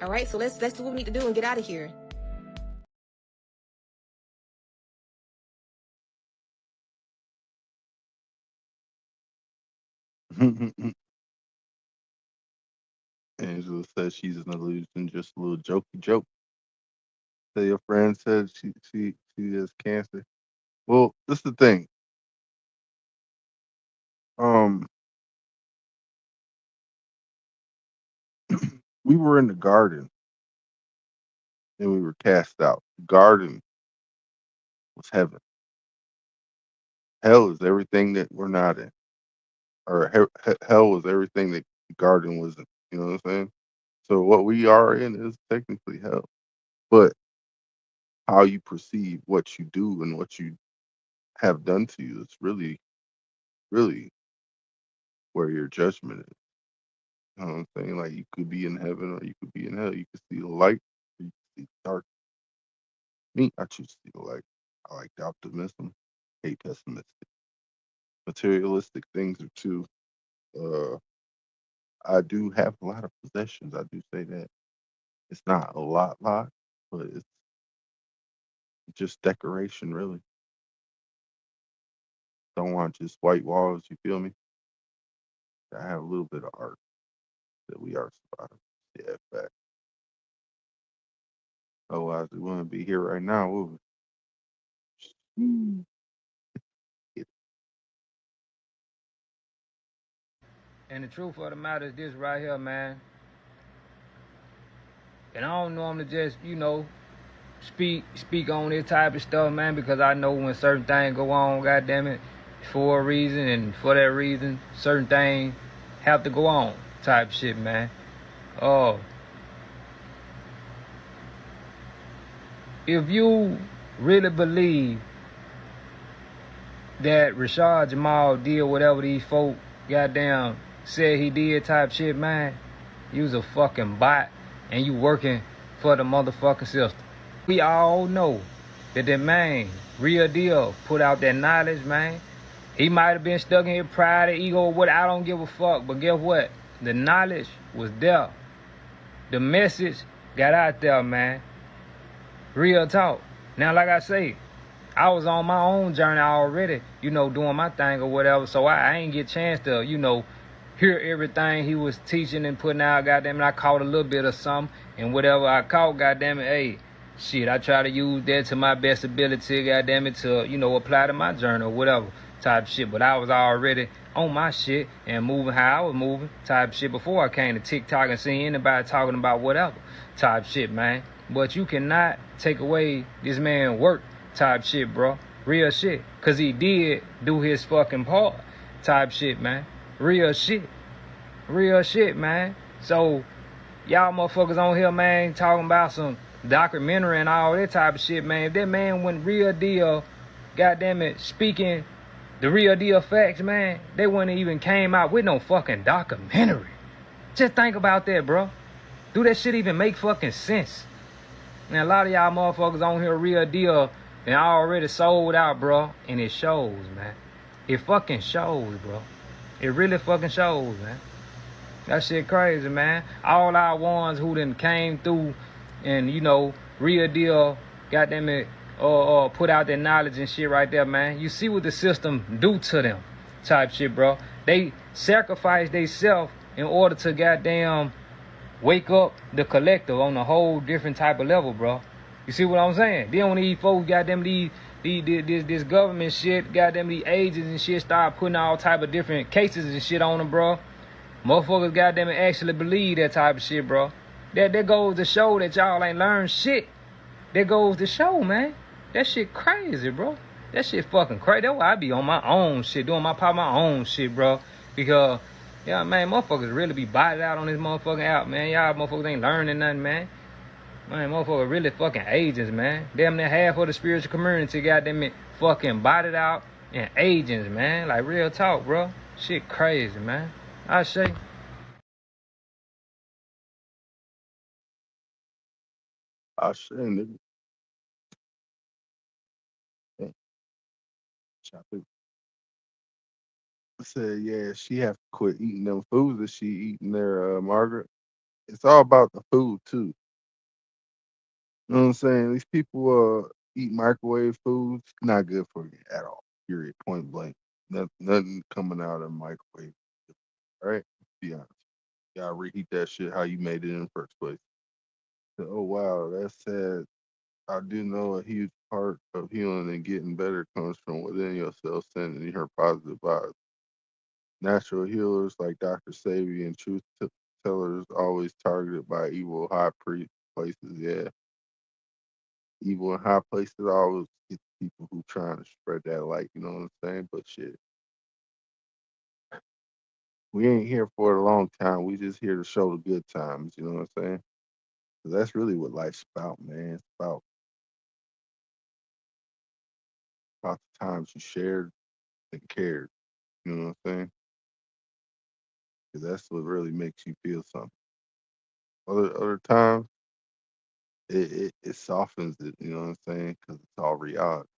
All right, so let's do what we need to do and get out of here. Angela says she's an illusion, just a little jokey joke. So your friend said she has cancer. Well, this is the thing. We were in the garden and we were cast out. The garden was heaven. Hell is everything that we're not in, or hell was everything that the garden wasn't. You know what I'm saying? So what we are in is technically hell, but how you perceive what you do and what you have done to you is really, really where your judgment is. You know what I'm saying? Like you could be in heaven or you could be in hell. You could see the light or you could see the dark. Me, I choose to see the light. I like the optimism, hate pessimistic. Materialistic things are too. I do have a lot of possessions. I do say that. It's not a lot, but it's just decoration, really. Don't want just white walls, you feel me? I have a little bit of art that we are surviving. Yeah, fact. Otherwise, we wouldn't be here right now, would we? And the truth of the matter is this right here, man. And I don't normally just, speak on this type of stuff, man, because I know when certain things go on, goddamn it, for a reason, and for that reason, certain things have to go on, type shit, man. If you really believe that Rashad Jamal did whatever these folk goddamn said he did type shit, man, you was a fucking bot and you working for the motherfucking system. We all know that man, real deal, put out that knowledge, man. He might have been stuck in his pride or ego or what, I don't give a fuck, but guess what? The knowledge was there. The message got out there, man. Real talk. Now, like I say, I was on my own journey already, doing my thing or whatever, so I ain't get a chance to, hear everything he was teaching and putting out, goddamn it. I caught a little bit of something, and whatever I caught, goddamn it, hey, shit, I try to use that to my best ability, goddamn it, to, apply to my journey or whatever type shit. But I was already on my shit and moving how I was moving type shit before I came to TikTok and see anybody talking about whatever type shit, man. But you cannot take away this man's work type shit, bro. Real shit. Because he did do his fucking part type shit, man. Real shit. Real shit, man. So, y'all motherfuckers on here, man, talking about some documentary and all that type of shit, man. If that man went real deal, goddamn it, speaking the real deal facts, man, they wouldn't even came out with no fucking documentary. Just think about that, bro. Do that shit even make fucking sense? And a lot of y'all motherfuckers on here real deal and already sold out, bro. And it shows, man. It fucking shows, bro. It really fucking shows, man. That shit crazy, man. All our ones who done came through and, real deal, goddamn it, put out their knowledge and shit right there, man. You see what the system do to them type shit, bro. They sacrifice themselves in order to goddamn wake up the collective on a whole different type of level, bro. You see what I'm saying? Then when these folks, goddamn, this government shit, goddamn, these agents and shit start putting all type of different cases and shit on them, bro. Motherfuckers, goddamn, actually believe that type of shit, bro. That goes to show that y'all ain't learned shit. That goes to show, man. That shit crazy, bro. That shit fucking crazy. That's why I be on my own shit, doing my own shit, bro. Because, yeah, man, motherfuckers really be bited out on this motherfucking app, man. Y'all motherfuckers ain't learning nothing, man. Man, motherfuckers really fucking agents, man. Damn near half of the spiritual community goddamn it fucking bited out and agents, man. Like, real talk, bro. Shit crazy, man. I say. I shouldn't. Chop it. I said, yeah, she have to quit eating them foods that she eating there, Margaret. It's all about the food too. You know what I'm saying? These people eat microwave foods, not good for you at all. Period. Point blank. Nothing coming out of the microwave. All right? Be honest. You gotta reheat that shit how you made it in the first place. So, oh wow, that's sad. I do know a huge part of healing and getting better comes from within yourself, sending her positive vibes. Natural healers like Dr. Savy and truth tellers always targeted by evil high priest places. Yeah, evil in high places always get people who trying to spread that light. You know what I'm saying? But shit, we ain't here for a long time. We just here to show the good times. You know what I'm saying? 'Cause that's really what life's about, man. It's about the times you shared and cared. You know what I'm saying? Because that's what really makes you feel something. Other times, it softens it. You know what I'm saying? Because it's all reality.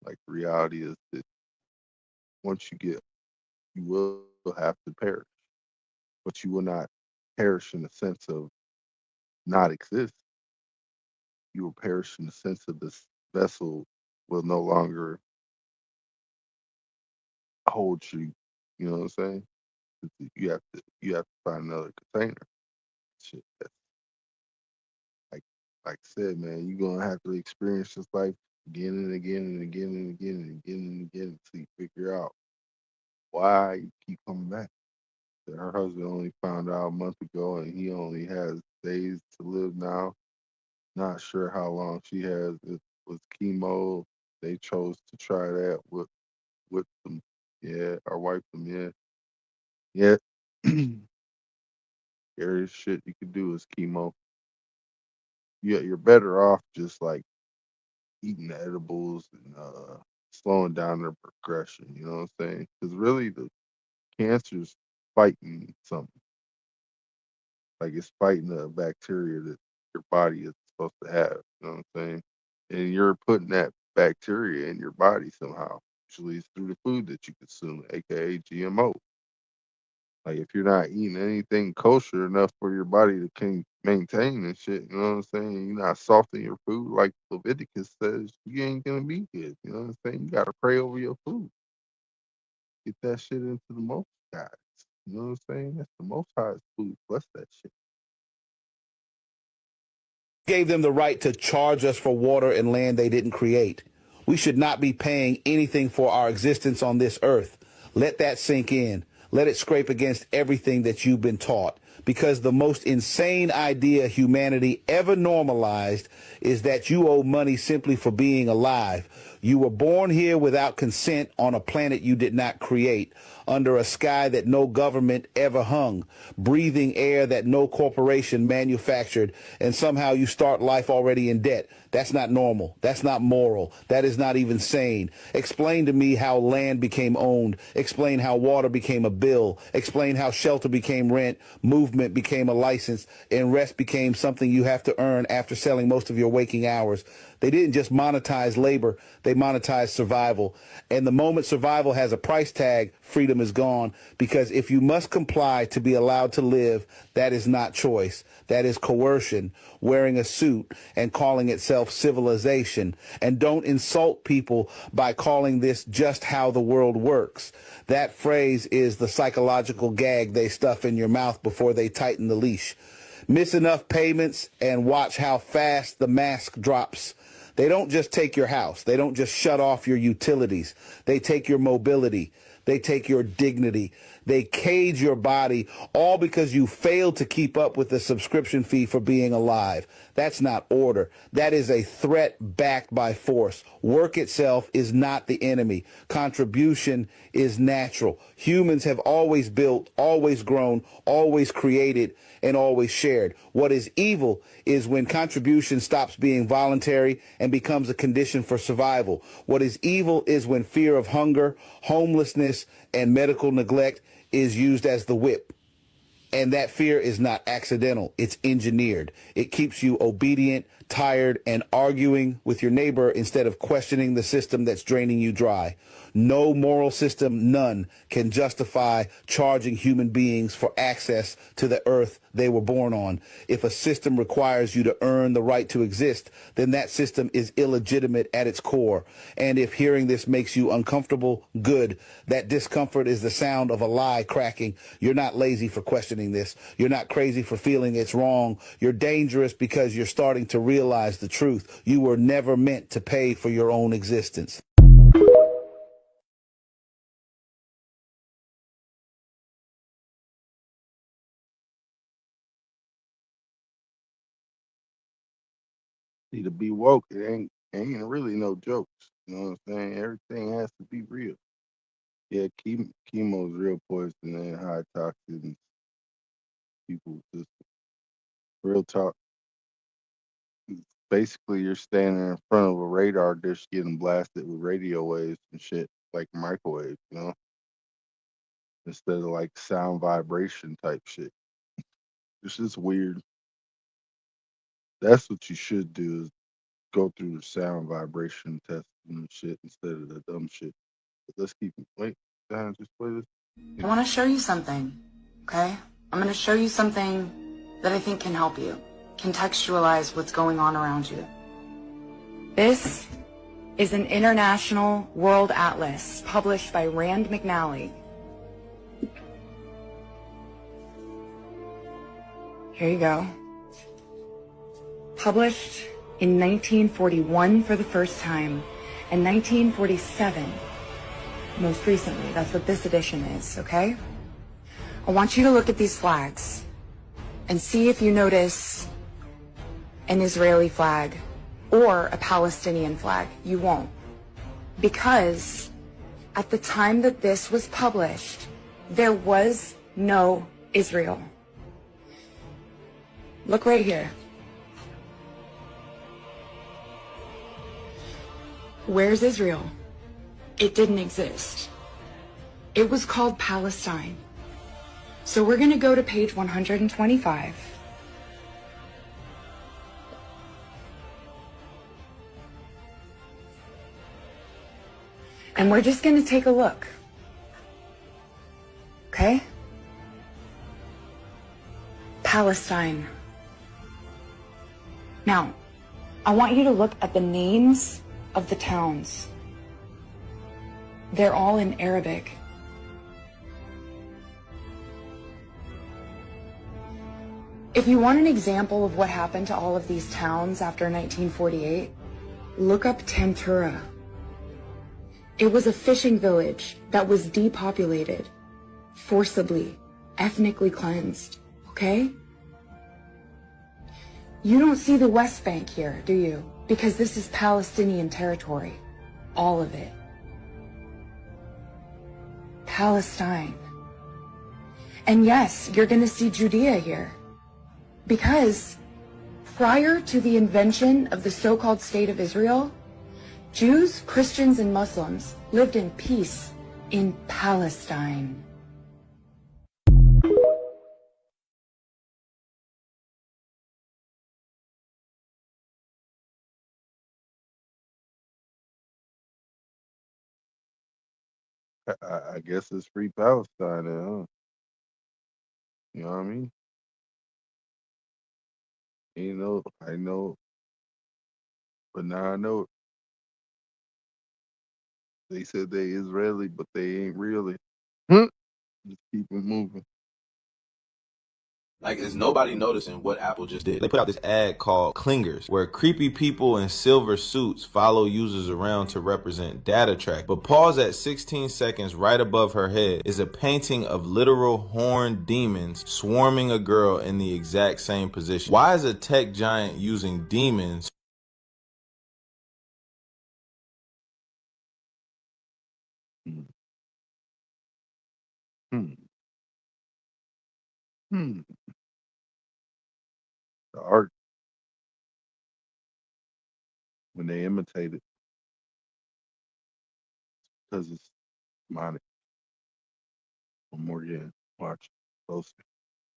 Like reality is that once you get, you will have to perish, but you will not perish in the sense of not exist. You will perish in the sense of this vessel will no longer hold you. You know what I'm saying? You have to find another container. Shit, that's like I said, man. You're gonna have to experience this life again and again and again and again and again and again until you figure out why you keep coming back. That her husband only found out a month ago, and he only has days to live now. Not sure how long she has. It was chemo. They chose to try that with them. Yeah, or wipe them. Yeah, yeah. Scariest shit you could do is chemo. Yeah, you're better off just like eating the edibles and slowing down their progression. You know what I'm saying? Because really, the cancer's fighting something. Like it's fighting a bacteria that your body is supposed to have. You know what I'm saying? And you're putting that bacteria in your body somehow. Usually it's through the food that you consume, aka GMO. Like if you're not eating anything kosher enough for your body to can maintain and shit, you know what I'm saying? You're not salting your food like Leviticus says, you ain't gonna be good. You know what I'm saying? You gotta pray over your food. Get that shit into the most guys. You know what I'm saying? That's the most highest food. Bless that shit. Gave them the right to charge us for water and land they didn't create. We should not be paying anything for our existence on this earth. Let that sink in. Let it scrape against everything that you've been taught. Because the most insane idea humanity ever normalized is that you owe money simply for being alive. You were born here without consent on a planet you did not create, under a sky that no government ever hung, breathing air that no corporation manufactured, and somehow you start life already in debt. That's not normal. That's not moral. That is not even sane. Explain to me how land became owned. Explain how water became a bill. Explain how shelter became rent, movement became a license, and rest became something you have to earn after selling most of your waking hours. They didn't just monetize labor, they monetized survival. And the moment survival has a price tag, freedom is gone. Because if you must comply to be allowed to live, that is not choice. That is coercion, wearing a suit and calling itself civilization. And don't insult people by calling this just how the world works. That phrase is the psychological gag they stuff in your mouth before they tighten the leash. Miss enough payments and watch how fast the mask drops. They don't just take your house. They don't just shut off your utilities. They take your mobility. They take your dignity. They cage your body, all because you failed to keep up with the subscription fee for being alive. That's not order. That is a threat backed by force. Work itself is not the enemy. Contribution is natural. Humans have always built, always grown, always created, and always shared. What is evil is when contribution stops being voluntary and becomes a condition for survival. What is evil is when fear of hunger, homelessness, and medical neglect is used as the whip. And that fear is not accidental. It's engineered. It keeps you obedient, tired, and arguing with your neighbor instead of questioning the system that's draining you dry. No moral system, none, can justify charging human beings for access to the earth they were born on. If a system requires you to earn the right to exist, then that system is illegitimate at its core. And if hearing this makes you uncomfortable, good. That discomfort is the sound of a lie cracking. You're not lazy for questioning this. You're not crazy for feeling it's wrong. You're dangerous because you're starting to realize the truth. You were never meant to pay for your own existence. See, to be woke, it ain't really no jokes. You know what I'm saying? Everything has to be real. Yeah, chemo's real poison and high toxins. People just real talk. Basically, you're standing in front of a radar dish getting blasted with radio waves and shit, like microwaves, you know, instead of like sound vibration type shit. It's just weird. That's what you should do is go through the sound vibration test and shit instead of the dumb shit. But let's keep it. Wait, Dan, just play this. I want to show you something, okay? I'm going to show you something that I think can help you contextualize what's going on around you. This is an international world atlas published by Rand McNally. Here you go. Published in 1941 for the first time, and 1947 most recently. That's what this edition is, okay? I want you to look at these flags and see if you notice an Israeli flag or a Palestinian flag. You won't. Because at the time that this was published, there was no Israel. Look right here. Where's Israel? It didn't exist. It was called Palestine. So we're going to go to page 125. And we're just going to take a look. Okay? Palestine. Now, I want you to look at the names of the towns. They're all in Arabic. If you want an example of what happened to all of these towns after 1948, look up Tantura. It was a fishing village that was depopulated, forcibly, ethnically cleansed, okay? You don't see the West Bank here, do you? Because this is Palestinian territory, all of it. Palestine. And yes, you're going to see Judea here. Because prior to the invention of the so-called State of Israel, Jews, Christians, and Muslims lived in peace in Palestine. I guess it's free Palestine, then, huh? You know what I mean? You know, I know, but now I know. They said they Israeli, but they ain't really. Just keep it moving. Like, is nobody noticing what Apple just did? They put out this ad called Clingers, where creepy people in silver suits follow users around to represent data track. But pause at 16 seconds right above her head is a painting of literal horned demons swarming a girl in the exact same position. Why is a tech giant using demons? Hmm. Hmm. Hmm. The art, when they imitate it, because it's demonic. One more again. Watch closely.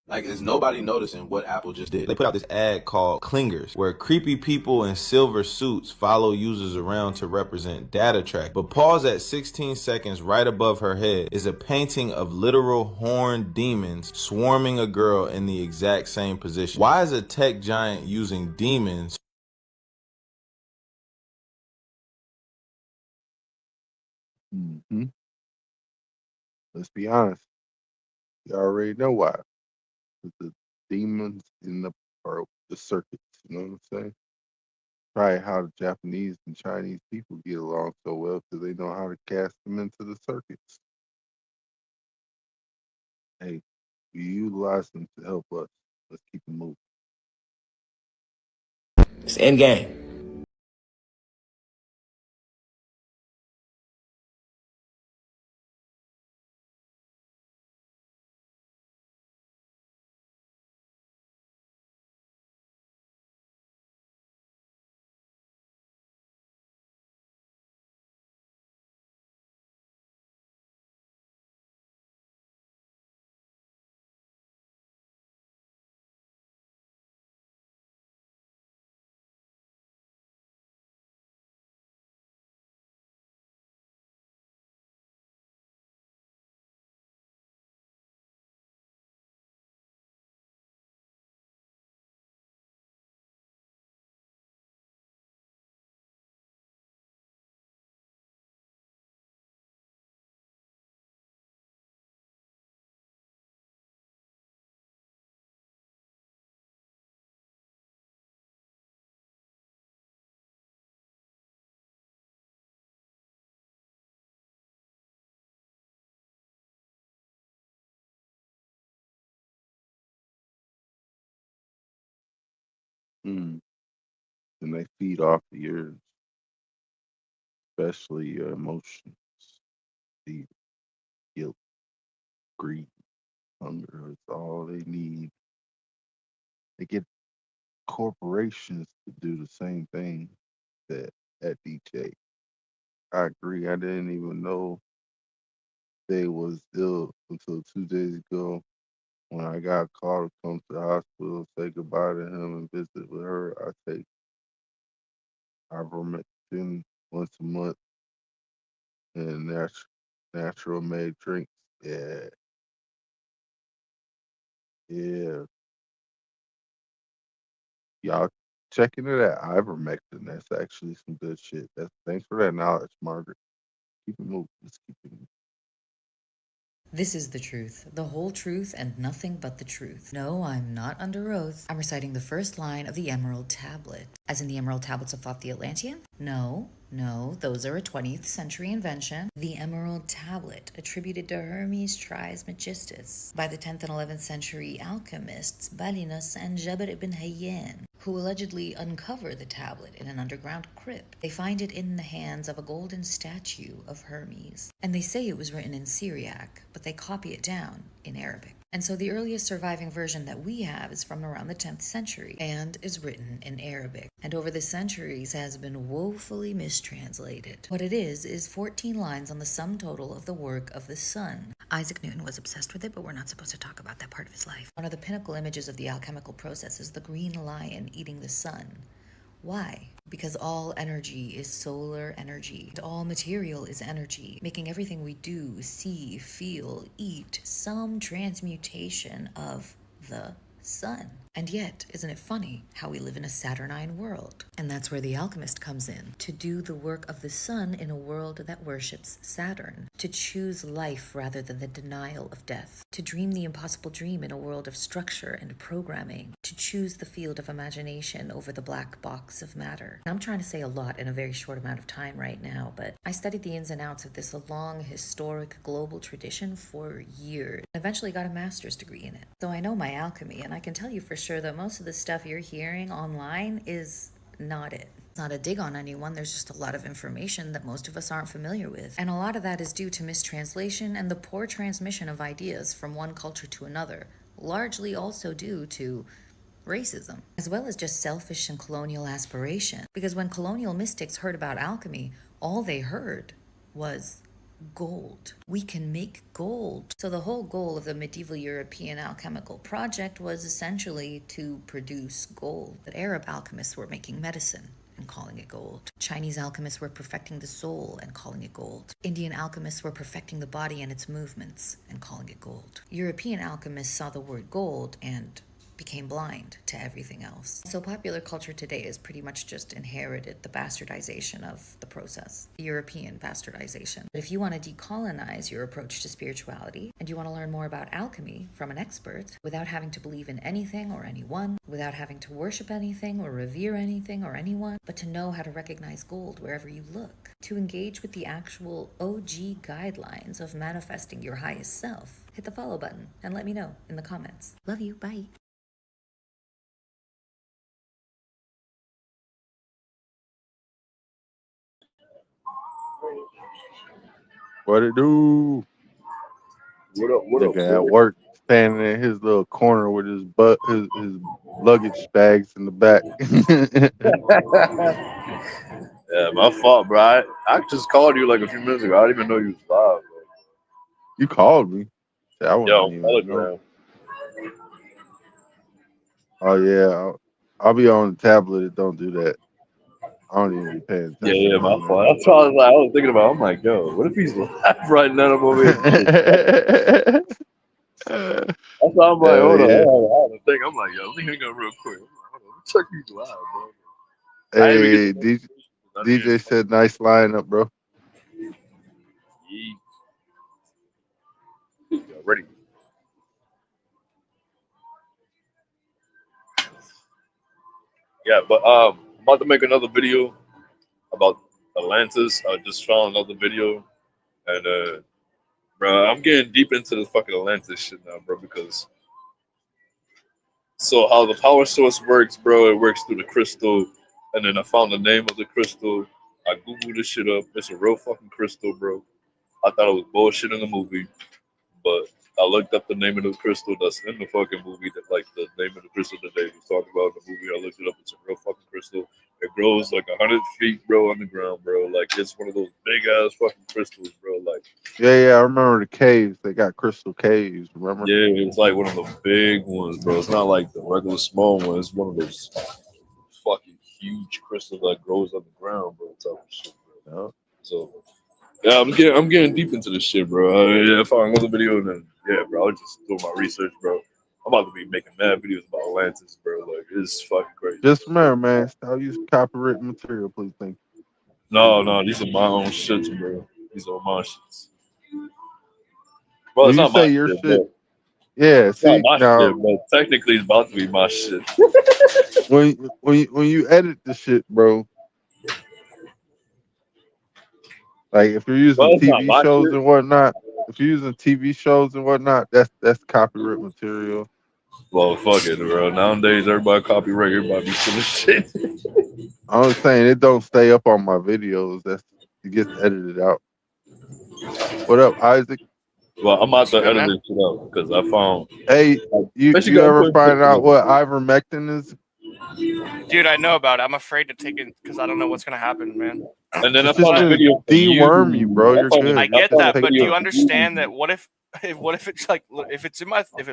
Like, is nobody noticing what Apple just did? They put out this ad called Clingers, where creepy people in silver suits follow users around to represent data track. But pause at 16 seconds right above her head is a painting of literal horned demons swarming a girl in the exact same position. Why is a tech giant using demons? Hmm. Let's be honest. You already know why. The demons in the or the circuits. You know what I'm saying? Probably how the Japanese and Chinese people get along so well because they know how to cast them into the circuits. Hey, we utilize them to help us. Let's keep it moving. It's end game. Mm. And they feed off of yours, especially your emotions, fear, guilt, greed, hunger. It's all they need. They get corporations to do the same thing that at DJ. I agree. I didn't even know they was ill until 2 days ago when I got called to come to the hospital, say goodbye to him and visit with her. I take ivermectin once a month and natural made drinks. Yeah, yeah. Y'all checking it out. Ivermectin. That's actually some good shit. That's thanks for that knowledge, Margaret. Keep it moving. Let's keep it moving. This is the truth, the whole truth, and nothing but the truth. No, I'm not under oath. I'm reciting the first line of the Emerald Tablet. As in the Emerald Tablets of Thoth the Atlantean? No, those are a 20th century invention. The Emerald Tablet, attributed to Hermes Trismegistus by the 10th and 11th century alchemists Balinus and Jabir ibn Hayyan, who allegedly uncover the tablet in an underground crypt. They find it in the hands of a golden statue of Hermes, and they say it was written in Syriac, but they copy it down in Arabic. And so the earliest surviving version that we have is from around the 10th century and is written in Arabic, and over the centuries has been woefully mistranslated. What it is 14 lines on the sum total of the work of the sun. Isaac Newton was obsessed with it, but we're not supposed to talk about that part of his life. One of the pinnacle images of the alchemical process is the green lion eating the sun. Why? Because all energy is solar energy. And all material is energy, making everything we do, see, feel, eat, some transmutation of the sun. And yet, isn't it funny how we live in a Saturnine world? And that's where the alchemist comes in, to do the work of the sun in a world that worships Saturn, to choose life rather than the denial of death, to dream the impossible dream in a world of structure and programming, to choose the field of imagination over the black box of matter. And I'm trying to say a lot in a very short amount of time right now, but I studied the ins and outs of this long, historic, global tradition for years. I eventually got a master's degree in it. So I know my alchemy, and I can tell you for sure that most of the stuff you're hearing online is not it. It's not a dig on anyone, there's just a lot of information that most of us aren't familiar with. And a lot of that is due to mistranslation and the poor transmission of ideas from one culture to another, largely also due to racism, as well as just selfish and colonial aspiration. Because when colonial mystics heard about alchemy, all they heard was gold. We can make gold. So the whole goal of the medieval European alchemical project was essentially to produce gold. But Arab alchemists were making medicine and calling it gold. Chinese alchemists were perfecting the soul and calling it gold. Indian alchemists were perfecting the body and its movements and calling it gold. European alchemists saw the word gold and became blind to everything else. So popular culture today has pretty much just inherited the bastardization of the process, the European bastardization. But if you want to decolonize your approach to spirituality, and you want to learn more about alchemy from an expert, without having to believe in anything or anyone, without having to worship anything or revere anything or anyone, but to know how to recognize gold wherever you look, to engage with the actual OG guidelines of manifesting your highest self, hit the follow button and let me know in the comments. Love you, bye. What it do? What up, Nigga at boy? work, standing in his little corner with his luggage bags in the back. Yeah, my fault, bro. I just called you like a few minutes ago. I didn't even know you was live, bro. You called me. I Yo, wouldn't even know. Telegram. Oh yeah, I'll be on the tablet. It don't do that. I don't even be paying attention Yeah, to my my fault. messages. That's what I was thinking about. I'm like, yo, what if he's live right now? I'm over here. That's why I'm like, Hell hold on. yeah. I had to think. I'm like, yo, let me hang up real quick. I'm like, hold on, let me check these live, bro. I didn't even get Hey, the notification. I didn't DJ said nice lineup, bro. even ready. Yeah, but I'm about to make another video about Atlantis. I just found another video, and bro, I'm getting deep into the fucking Atlantis shit now, bro. Because so how the power source works, bro, it works through the crystal, and then I found the name of the crystal. I googled this shit up. It's a real fucking crystal, bro. I thought it was bullshit in the movie, but I looked up the name of the crystal that's in the fucking movie. That like the name of the crystal that they was talking about in the movie. I looked it up. It's a real fucking crystal. It grows like 100 feet, bro, underground, bro. Like it's one of those big ass fucking crystals, bro. Like Yeah, I remember the caves. They got crystal caves. Remember? yeah, it's like one of the big ones, bro. It's not like the regular small one. It's one of those fucking huge crystals that grows underground, bro. Type of shit, bro. Yeah. So yeah, I'm getting deep into this shit, bro. Yeah, if I found another video, then yeah, bro, I'll just do my research, bro. I'm about to be making mad videos about Atlantis, bro. Like it's fucking crazy. Just remember, man. Stop using copyrighted material, please. Thank No, these are my own shits, bro. These are my shits. Well, When it's you not my say your shit, shit, but yeah. it's not See my now, shit, but technically it's about to be my shit. when you edit the shit, bro. Like if you're using Well, it's not TV my shows shit. and whatnot, if you're using TV shows and whatnot, that's copyright material. Well, fuck it, bro. Nowadays, everybody copyright, everybody be full of shit. I'm just saying it don't stay up on my videos. It gets edited out. What up, Isaac? Well, I'm about to Good, edit man. this shit out because I found. Hey, Basically, you I'm ever putting shit find out together. what ivermectin is? Dude, I know about it. I'm afraid to take it because I don't know what's gonna happen, man. And then I It's just found a But gonna video from deworm you, bro. you. You're I good. get I found a that, Take but do video you the from understand you. that what if What if it's like if it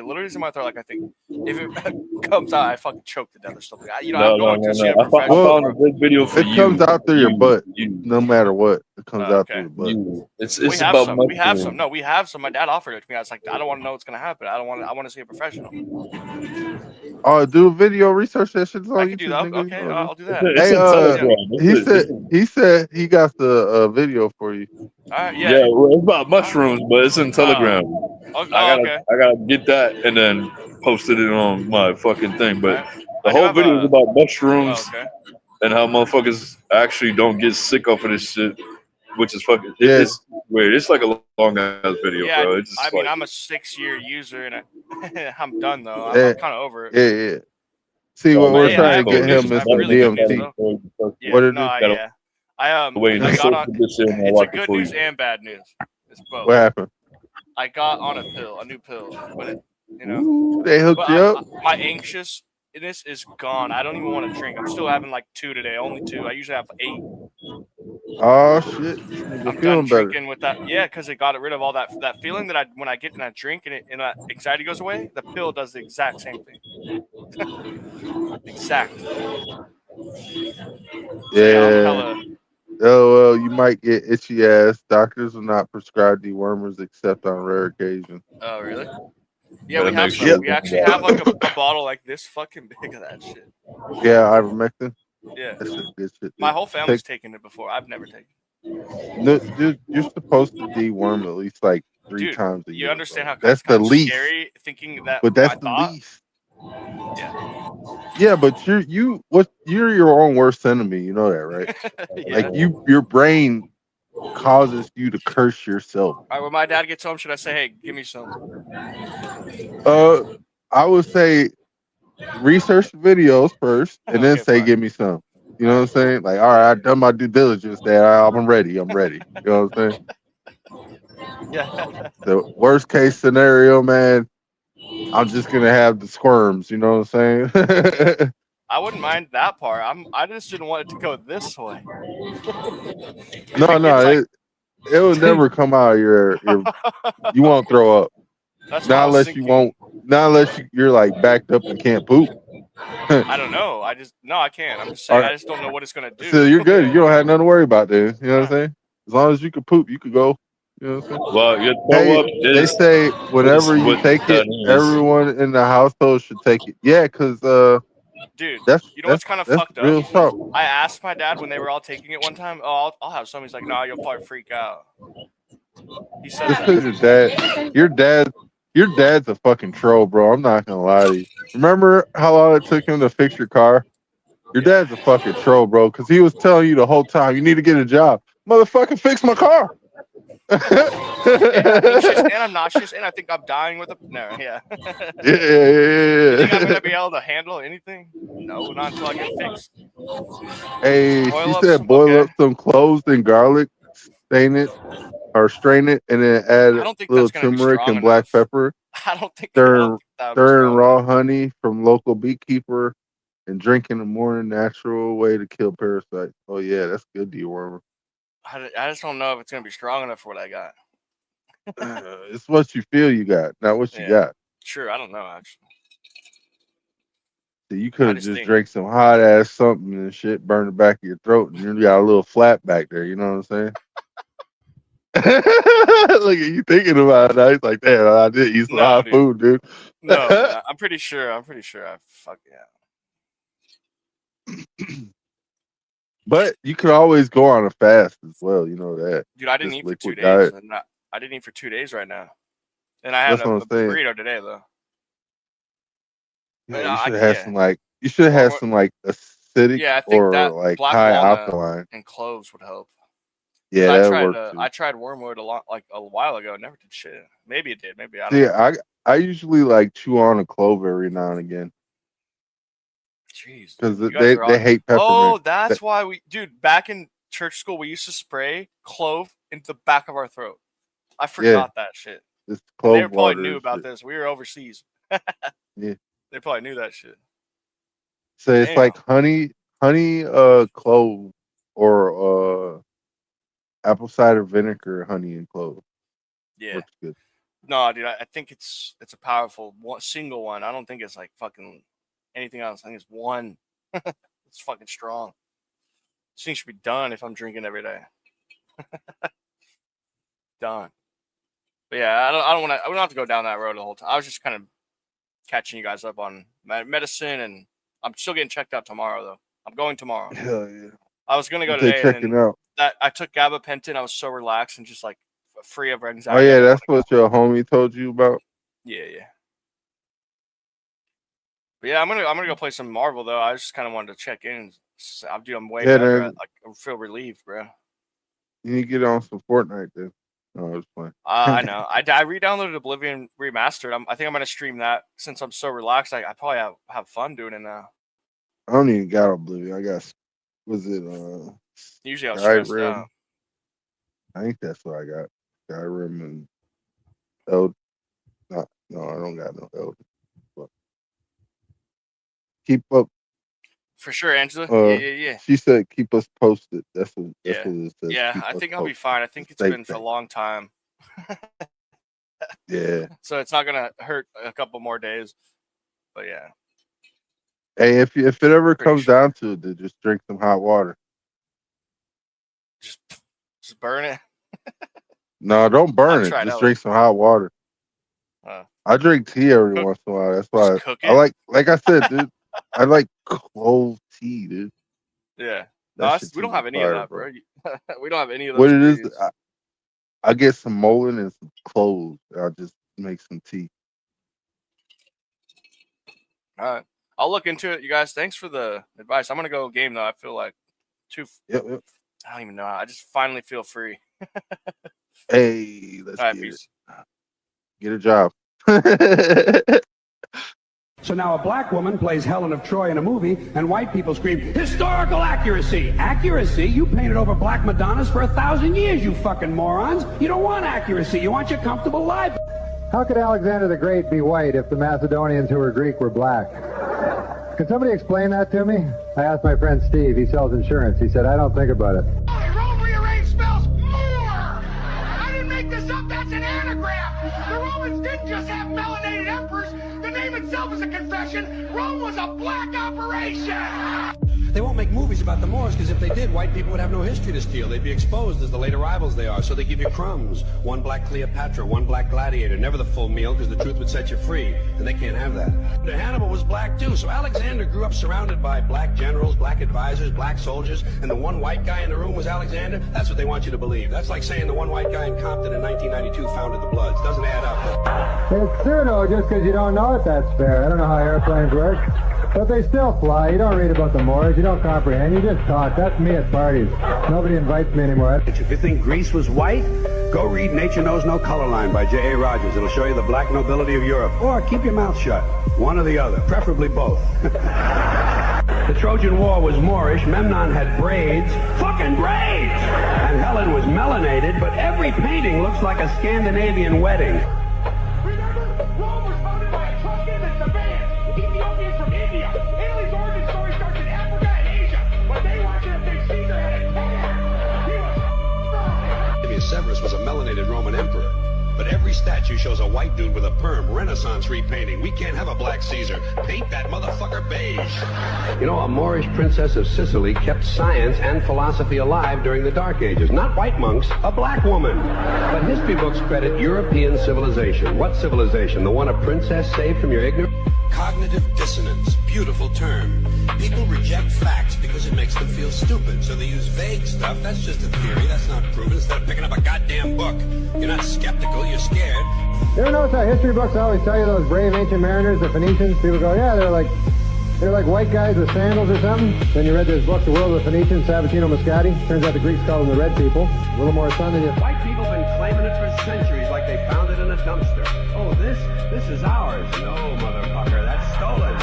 literally is in my throat, like I think if it comes out, I fucking choke to death or something. I'm going to see a I professional. found a good video for it you. comes out through your butt. You. No matter what, it comes out Okay. through your butt. It's We have about some. mushrooms. We have some. No, we have some. My dad offered it to me. I was like, I don't want to know what's gonna happen. I want to see a professional. Oh, do a video research that shit's on I could do YouTube, that. nigga. Okay, You know I'll do that. It's Hey, in Telegram. he said he got the video for you. All right, Yeah, well, it's about mushrooms, but it's in Telegram. Okay. I gotta get that and then posted it on my fucking thing. But the I do whole have video is about mushrooms Oh, okay. and how motherfuckers actually don't get sick off of this shit, which is fucking. Yeah. It's weird. It's like a long ass video, Yeah, bro. It's just I mean, like, I'm a 6-year user and I'm done though. I'm Yeah, kind of over it. yeah. See, Oh, what man, we're Hey, I trying have to good get news. him I is have some really good news DMT. though. Yeah, What it no, is? yeah. I wait, I you got social on. this shit and I'll It's a watch it good for news you. and bad news. It's both. What happened? I got on a new pill, but it, Ooh, they hooked but you up. my anxiousness is gone. I don't even want to drink. I'm still having like 2 today, only 2. I usually have 8. Oh shit, nigga I'm done feeling better. drinking with that. Yeah, because it got rid of all that feeling that when I get and I drink and that anxiety goes away. The pill does the exact same thing. Exact. Yeah. I'm hella. Oh well, you might get itchy ass. Doctors will not prescribe dewormers except on rare occasions. Oh really? Yeah, Better we have make some. sure We actually have like a bottle like this fucking big of that shit. Yeah, ivermectin. Yeah. That's a good shit. My dude. whole family's taken it before. I've never taken it. No, dude, you're supposed to deworm at least like 3 Dude, times a you year. understand Bro. how That's it's the kind of least. scary thinking that But that's my the thought. least. Yeah. Yeah, but you're your own worst enemy. You know that, right? Yeah. Like your brain causes you to curse yourself. All right, when my dad gets home, should I say, "Hey, give me some"? I would say research the videos first, and then Okay, say, fine. "Give me some." You know what I'm saying? Like, all right, I've done my due diligence. Dad, I'm ready. I'm ready. You know what I'm saying? Yeah. The worst case scenario, man, I'm just gonna have the squirms. You know what I'm saying? I wouldn't mind that part. I just didn't want it to go this way. No, it will never come out of your you won't throw up. That's what I was thinking. Not unless you're like backed up and can't poop. I don't know. I can't. I'm just saying. All right. I just don't know what it's gonna do. So you're good. You don't have nothing to worry about then. You know what I'm saying? As long as you can poop, you could go. You know what I'm saying? Well, your throw up They is. say whenever you what take it, that is. everyone in the household should take it. Yeah, because Dude, that's you know what's kind of fucked up? real talk. I asked my dad when they were all taking it one time. Oh, I'll have some. He's like, "No, you'll probably freak out." He said Just that. because your dad's a fucking troll, bro. I'm not gonna lie to you. Remember how long it took him to fix your car? Your dad's a fucking troll, bro. Because he was telling you the whole time, you need to get a job. Motherfucker, fix my car. And I'm anxious, and I'm nauseous, and I think I'm dying with a no. Yeah. You think I'm gonna be able to handle anything? No, not until I get fixed. Hey, she said boil up some cloves and garlic, stain it or strain it, and then add I a don't think little that's gonna be turmeric strong and black enough. pepper. I don't think Stir that would be in strong raw enough. honey from local beekeeper and drink in the morning. Natural way to kill parasites. Oh yeah, that's good dewormer. I just don't know if it's gonna be strong enough for what I got. It's what you feel you got, not what you got. Sure, I don't know actually. So you could have just just think- drank some hot ass something and shit, burn the back of your throat, and you got a little flat back there. You know what I'm saying? Look at you thinking about it. Now. He's like, damn, I did eat some hot food, dude. No, man, I'm pretty sure. I fuck yeah. But you could always go on a fast as well. You know that. Dude, I didn't Just eat for 2 liquid days. diet. I didn't eat for 2 days right now, and I had That's a what I'm saying. burrito today though. Yeah, you should have had some like acidic Yeah, I think or that like black high walnut alkaline. and cloves would help. Yeah, I that tried. worked too. I tried wormwood a while ago. It never did shit. Maybe it did. Maybe I don't See, know. I usually like chew on a clove every now and again. Jeez, Because you guys are they hate peppermint. Oh, that's why dude, back in church school, we used to spray clove into the back of our throat. I forgot that shit. It's And clove they probably water knew and about shit. this. We were overseas. Yeah. They probably knew that shit. So it's like honey, clove, or apple cider vinegar, honey, and clove. Yeah. Works good. No, dude, I think it's a powerful single one. I don't think it's like fucking anything else. I think it's one. It's fucking strong. This thing should be done if I'm drinking every day. Done. But yeah, I don't have to go down that road the whole time. I was just kind of catching you guys up on medicine, and I'm still getting checked out tomorrow though. I'm going tomorrow. Hell yeah. I was gonna go What they today, checking and out? that I took gabapentin. I was so relaxed and just like free of anxiety. Oh yeah, that's what your homie told you about. Yeah. But yeah, I'm gonna go play some Marvel though. I just kind of wanted to check in. I'm way better. Then I feel relieved, bro. you need to get on some Fortnite then. No, I was playing. I know. I re-downloaded Oblivion Remastered. I think I'm gonna stream that since I'm so relaxed. I probably have fun doing it now. I don't even got Oblivion. I got, was it Usually I was stressed out. I think that's what I got. Skyrim and Elden. No, I don't got no Elden. But keep up. For sure, Angela. Yeah. She said keep us posted. That's what it says. Yeah, Keep I us think I'll be posted. fine. I think it's been for a long time. Yeah. So it's not gonna hurt a couple more days. But yeah. Hey, if it ever comes down to it, then just drink some hot water. Just burn it. No, don't burn it. tried Just that drink some hot water. I drink tea every once in a while. That's why cook I it? like I said, dude. I like clove tea, dude. Yeah. That No, shit we don't too have any fire, of that, bro. We don't have any of those. What it is, ingredients. I get some mullein and some cloves. I'll just make some tea. All right. I'll look into it, you guys. Thanks for the advice. I'm gonna go game though. I feel like Yep. I don't even know. I just finally feel free. Hey, let's All right, get peace. it. Get a job. So now a black woman plays Helen of Troy in a movie, and white people scream, historical accuracy! Accuracy? You painted over black Madonnas for 1,000 years, you fucking morons! You don't want accuracy, you want your comfortable life! How could Alexander the Great be white if the Macedonians who were Greek were black? Can somebody explain that to me? I asked my friend Steve, he sells insurance. He said, I don't think about it. Rome rearranged spells more! I didn't make this up, that's an anagram! The Romans didn't just have melanated emperors, the name itself is a confession. Rome was a black operation! They won't make movies about the Moors, because if they did, white people would have no history to steal. They'd be exposed as the late arrivals they are, so they give you crumbs. One black Cleopatra, one black gladiator, never the full meal, because the truth would set you free, and they can't have that. Hannibal was black too, so Alexander grew up surrounded by black generals, black advisors, black soldiers, and the one white guy in the room was Alexander. That's what they want you to believe. That's like saying the one white guy in Compton in 1992 founded the Bloods. Doesn't add up. It's pseudo just because you don't know it, that's fair. I don't know how airplanes work. But they still fly. You don't read about the Moors. You don't comprehend. You just talk. That's me at parties. Nobody invites me anymore. If you think Greece was white, go read Nature Knows No Color Line by J.A. Rogers. It'll show you the black nobility of Europe. Or keep your mouth shut. One or the other. Preferably both. The Trojan War was Moorish. Memnon had braids. Fucking braids! And Helen was melanated, but every painting looks like a Scandinavian wedding. Remember, Rome was founded by a Truckian and Sabaeans, Ethiopians from India. Italy's origin story starts in Africa and Asia, but they wanted to think Caesar had it bad. Severus was a melanated Roman emperor, but every statue shows a white dude with a perm, Renaissance repainting. We can't have a black Caesar. Paint that motherfucker beige. You know, a Moorish princess of Sicily kept science and philosophy alive during the Dark Ages. Not white monks, a black woman. But history books credit European civilization. What civilization? The one a princess saved from your ignorance? Cognitive dissonance. Beautiful term. People reject facts because it makes them feel stupid, so they use vague stuff. That's just a theory. That's not proven. Instead of picking up a goddamn book. You're not skeptical, you're scared. You ever notice how history books always tell you those brave ancient mariners, the Phoenicians? People go, yeah, they're like white guys with sandals or something. Then you read this book, The World of the Phoenicians, Sabatino Mascati. Turns out the Greeks called them the red people. A little more sun than you. White people have been claiming it for centuries like they found it in a dumpster. Oh, this is ours. No, motherfucker, that's stolen.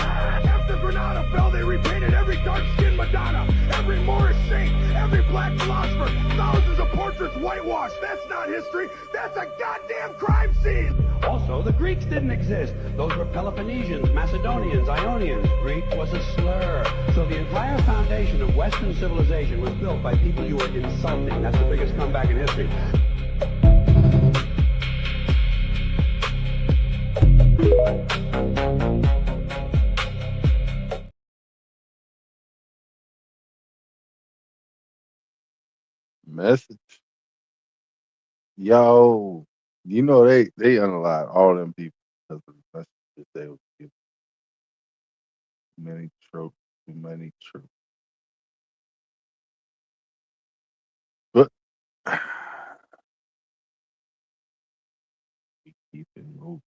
After Granada fell, they repainted every dark-skinned Madonna, every Moorish saint, every black philosopher, thousands of portraits whitewashed. That's not history. That's a goddamn crime scene. Also, the Greeks didn't exist. Those were Peloponnesians, Macedonians, Ionians. Greek was a slur. So the entire foundation of Western civilization was built by people you were insulting. That's the biggest comeback in history. message. Yo, you know they unalive all them people because of the messages they was giving. Too many tropes. But we keep it moving.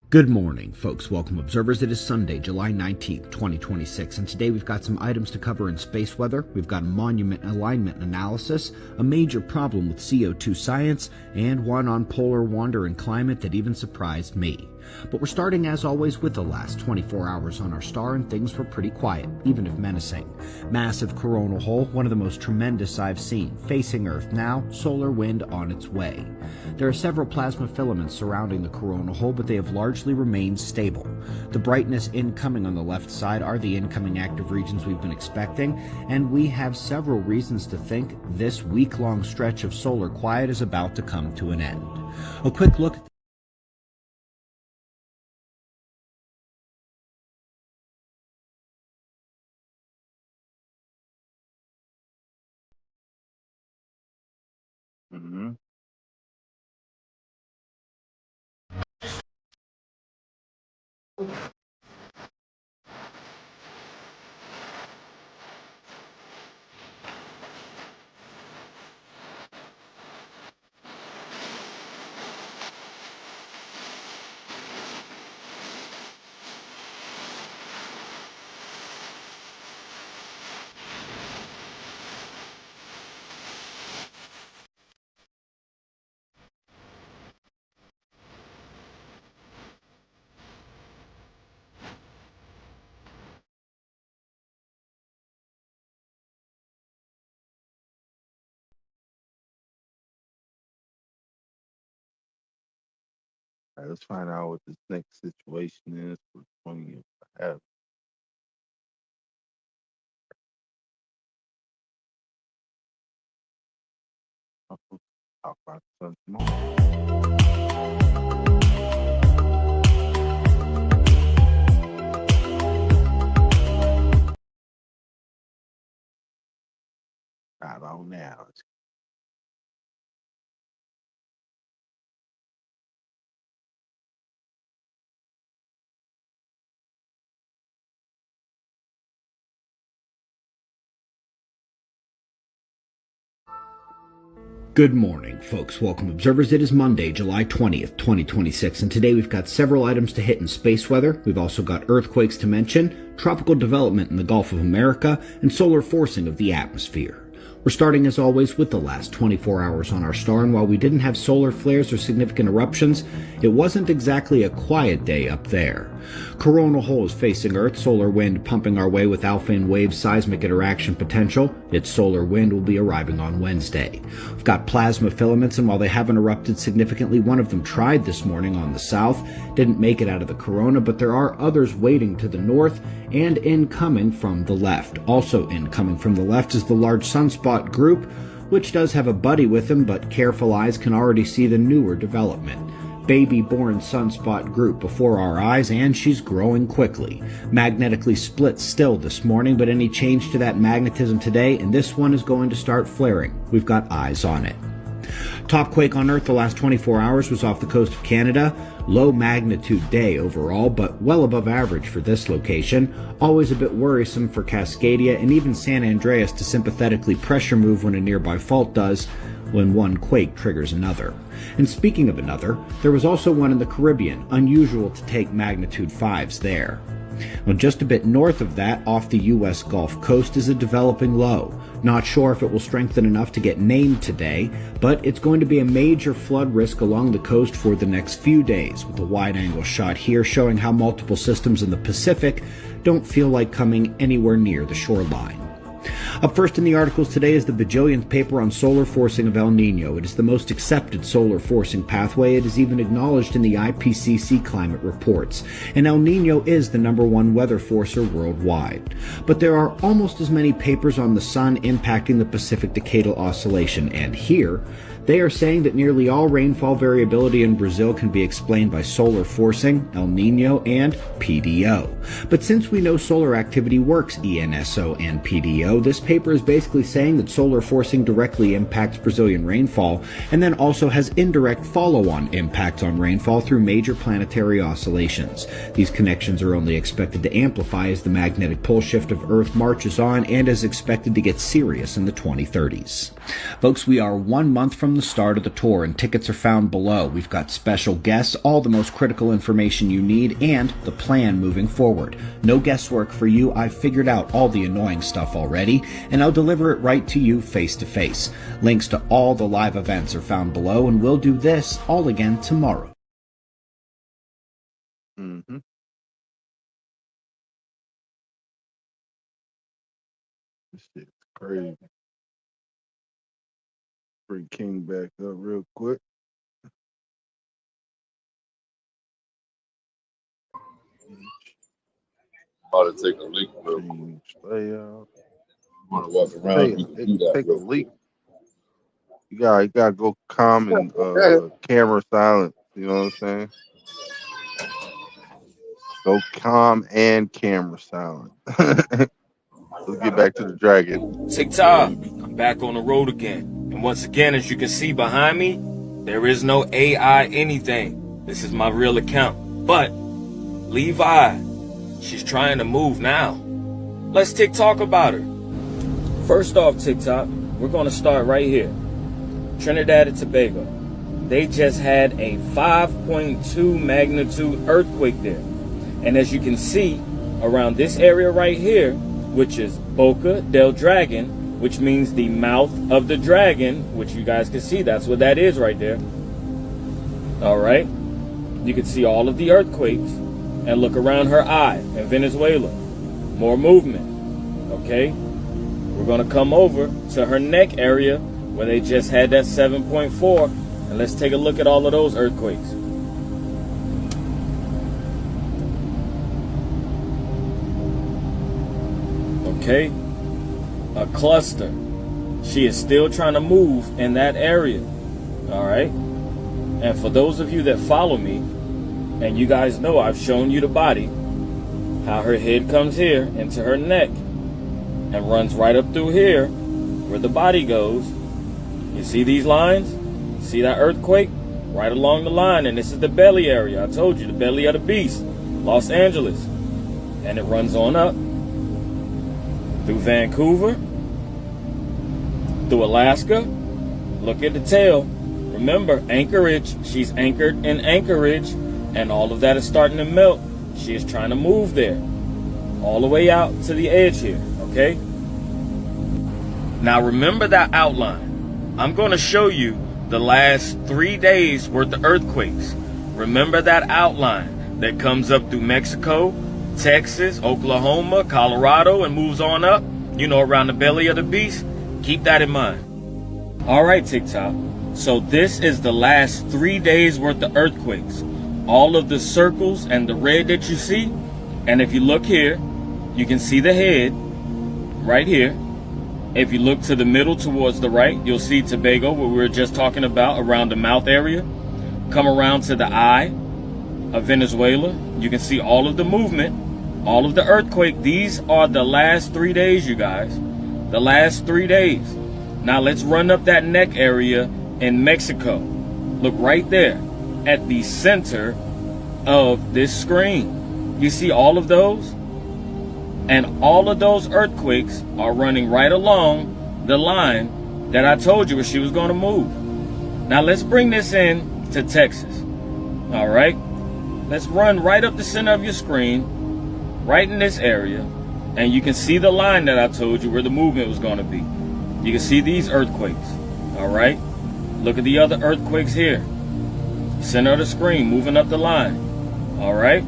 Good morning, folks. Welcome, observers. It is Sunday, July 19th, 2026, and today we've got some items to cover in space weather. We've got monument alignment analysis, a major problem with CO2 science, and one on polar wander and climate that even surprised me. But we're starting, as always, with the last 24 hours on our star, and things were pretty quiet, even if menacing. Massive coronal hole, one of the most tremendous I've seen, facing Earth now, solar wind on its way. There are several plasma filaments surrounding the coronal hole, but they have largely remained stable. The brightness incoming on the left side are the incoming active regions we've been expecting, and we have several reasons to think this week-long stretch of solar quiet is about to come to an end. A quick look at Mm-hmm. All right, let's find out what this next situation is for 20 years. I'll talk about the sun tomorrow. Right on now. Good morning, folks. Welcome, observers. It is Monday, July 20th, 2026, and today we've got several items to hit in space weather. We've also got earthquakes to mention, tropical development in the Gulf of America, and solar forcing of the atmosphere. We're starting, as always, with the last 24 hours on our star, and while we didn't have solar flares or significant eruptions, it wasn't exactly a quiet day up there. Coronal hole is facing Earth, solar wind pumping our way with alpha and wave seismic interaction potential. Its solar wind will be arriving on Wednesday. We've got plasma filaments, and while they haven't erupted significantly, one of them tried this morning on the south, didn't make it out of the corona, but there are others waiting to the north and incoming from the left. Also incoming from the left is the large sunspot group, which does have a buddy with him, but careful eyes can already see the newer development. Baby-born sunspot group before our eyes, and she's growing quickly. Magnetically split still this morning, but any change to that magnetism today, and this one is going to start flaring. We've got eyes on it. Top quake on Earth the last 24 hours was off the coast of Canada. Low magnitude day overall, but well above average for this location. Always a bit worrisome for Cascadia and even San Andreas to sympathetically pressure move when a nearby fault does, when one quake triggers another. And speaking of another, there was also one in the Caribbean, unusual to take magnitude 5s there. Well, just a bit north of that, off the U.S. Gulf Coast, is a developing low. Not sure if it will strengthen enough to get named today, but it's going to be a major flood risk along the coast for the next few days, with a wide-angle shot here showing how multiple systems in the Pacific don't feel like coming anywhere near the shoreline. Up first in the articles today is the bajillionth paper on solar forcing of El Nino. It is the most accepted solar forcing pathway. It is even acknowledged in the IPCC climate reports. And El Nino is the #1 weather forcer worldwide. But there are almost as many papers on the sun impacting the Pacific Decadal Oscillation. And here, they are saying that nearly all rainfall variability in Brazil can be explained by solar forcing, El Nino, and PDO. But since we know solar activity works ENSO and PDO, know, this paper is basically saying that solar forcing directly impacts Brazilian rainfall, and then also has indirect follow-on impacts on rainfall through major planetary oscillations. These connections are only expected to amplify as the magnetic pole shift of Earth marches on and is expected to get serious in the 2030s. Folks, we are 1 month from the start of the tour, and tickets are found below. We've got special guests, all the most critical information you need, and the plan moving forward. No guesswork for you. I've figured out all the annoying stuff already, and I'll deliver it right to you face to face. Links to all the live events are found below, and we'll do this all again tomorrow. Mm-hmm. This shit's crazy. Bring King back up real quick. About to take a leak, bro. Layout. You want to walk around? You can do that, take bro. a leak. You gotta go calm and camera silent. You know what I'm saying? Go calm and camera silent. Let's get back to the dragon. T.L.R, I'm back on the road again. And once again, as you can see behind me, there is no AI anything. This is my real account. But Levi, she's trying to move now. Let's talk about her. First off, T.L.R, we're going to start right here. Trinidad and Tobago. They just had a 5.2 magnitude earthquake there. And as you can see, around this area right here, which is Boca del Dragon, which means the mouth of the dragon, which you guys can see, that's what that is right there. All right. You can see all of the earthquakes, and look around her eye in Venezuela. More movement. Okay. We're going to come over to her neck area where they just had that 7.4, and let's take a look at all of those earthquakes. Okay, a cluster. She is still trying to move in that area. All right. And for those of you that follow me, and you guys know I've shown you the body, how her head comes here into her neck and runs right up through here where the body goes. You see these lines? See that earthquake? Right along the line, and this is the belly area. I told you, the belly of the beast, Los Angeles. And it runs on up through Vancouver, through Alaska. Look at the tail. Remember, Anchorage, she's anchored in Anchorage, and all of that is starting to melt. She is trying to move there, all the way out to the edge here, okay? Now remember that outline. I'm going to show you the last 3 days worth of earthquakes. Remember that outline that comes up through Mexico, Texas, Oklahoma, Colorado, and moves on up, you know, around the belly of the beast. Keep that in mind. All right, TikTok. So this is the last 3 days worth of earthquakes. All of the circles and the red that you see. And if you look here, you can see the head right here. If you look to the middle towards the right, you'll see Tobago, what we were just talking about, around the mouth area. Come around to the eye of Venezuela. You can see all of the movement, all of the earthquake. These are the last 3 days, you guys. The last 3 days. Now let's run up that neck area in Mexico. Look right there at the center of this screen. You see all of those? And all of those earthquakes are running right along the line that I told you where she was going to move. Now let's bring this in to Texas. All right. Let's run right up the center of your screen, right in this area. And you can see the line that I told you where the movement was going to be. You can see these earthquakes. All right. Look at the other earthquakes here. Center of the screen, moving up the line. All right.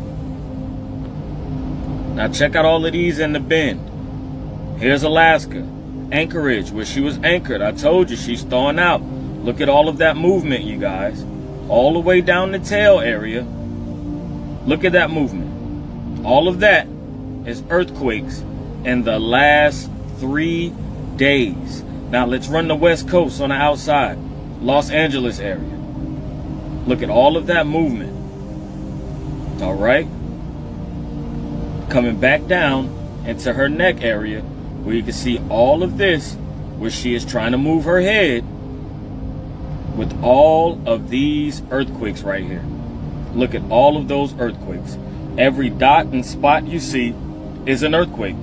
Now check out all of these in the bend. Here's Alaska, Anchorage, where she was anchored. I told you she's thawing out. Look at all of that movement, you guys. All the way down the tail area. Look at that movement. All of that is earthquakes in the last 3 days. Now let's run the West Coast on the outside. Los Angeles area. Look at all of that movement. All right. Coming back down into her neck area. where you can see all of this, where she is trying to move her head with all of these earthquakes right here. Look at all of those earthquakes. Every dot and spot you see is an earthquake.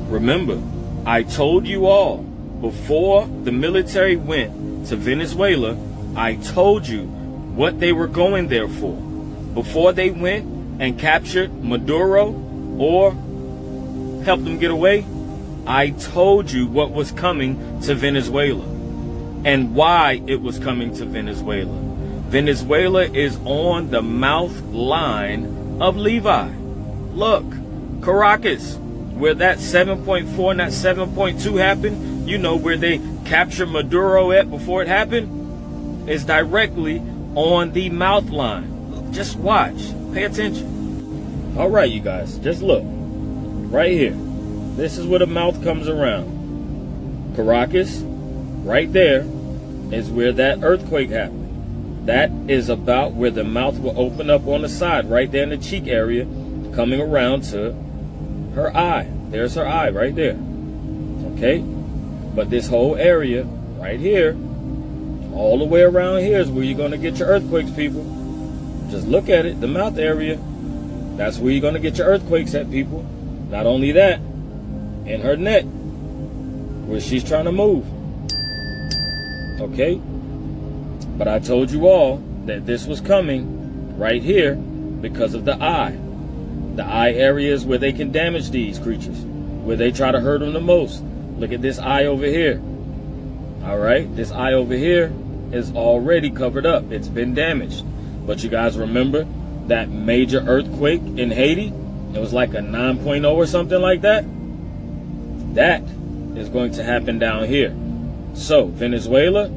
Remember, I told you all before the military went to Venezuela, I told you what they were going there for. Before they went and captured Maduro or helped them get away, I told you what was coming to Venezuela and why it was coming to Venezuela. Venezuela is on the mouth line of Levi. Look, Caracas, where that 7.4 and that 7.2 happened, you know, where they captured Maduro at before it happened, is directly on the mouth line. Just watch, pay attention. All right, you guys, just look right here. This is where the mouth comes around. Caracas, right there, is where that earthquake happened. That is about where the mouth will open up on the side, right there in the cheek area, coming around to her eye. There's her eye right there. Okay? But this whole area right here, all the way around here is where you're going to get your earthquakes, people. Just look at it, the mouth area. That's where you're going to get your earthquakes at, people. Not only that, in her neck, where she's trying to move. Okay? But I told you all that this was coming right here because of the eye. The eye area is where they can damage these creatures, where they try to hurt them the most. Look at this eye over here. All right, this eye over here is already covered up. It's been damaged. But you guys remember that major earthquake in Haiti? It was like a 9.0 or something like that. That is going to happen down here. So Venezuela,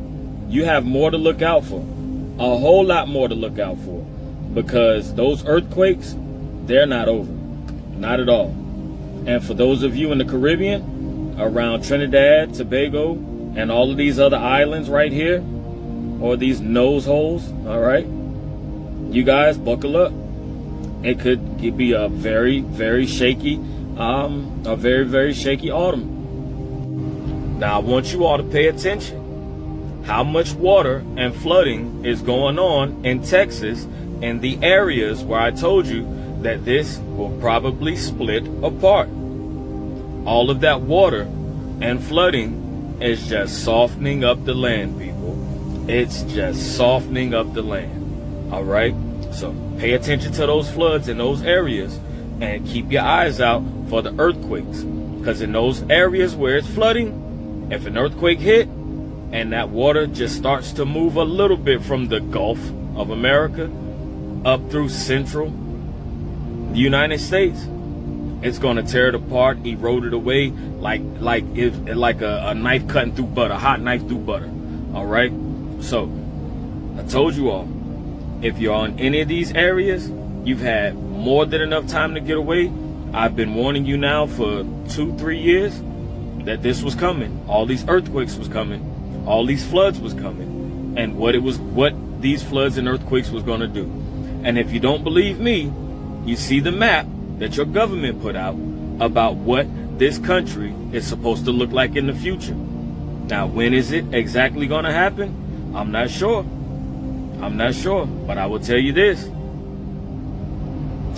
you have more to look out for, a whole lot more to look out for, because those earthquakes, they're not over, not at all. And for those of you in the Caribbean, around Trinidad, Tobago, and all of these other islands right here, or these nose holes, all right, you guys buckle up. It could be a very, very shaky, very shaky autumn. Now I want you all to pay attention. How much water and flooding is going on in Texas and the areas where I told you that this will probably split apart. All of that water and flooding is just softening up the land, people. It's just softening up the land. All right? So pay attention to those floods in those areas and keep your eyes out for the earthquakes. Because in those areas where it's flooding, if an earthquake hit, and that water just starts to move a little bit from the Gulf of America up through central United States, it's going to tear it apart, erode it away like a knife cutting through butter, a hot knife through butter. All right? So I told you all, if you're on any of these areas, you've had more than enough time to get away. I've been warning you now for 2-3 years that this was coming. All these earthquakes was coming. All these floods was coming, and what these floods and earthquakes was going to do. And if you don't believe me, you see the map that your government put out about what this country is supposed to look like in the future. Now, when is it exactly going to happen? I'm not sure. I'm not sure, but I will tell you this.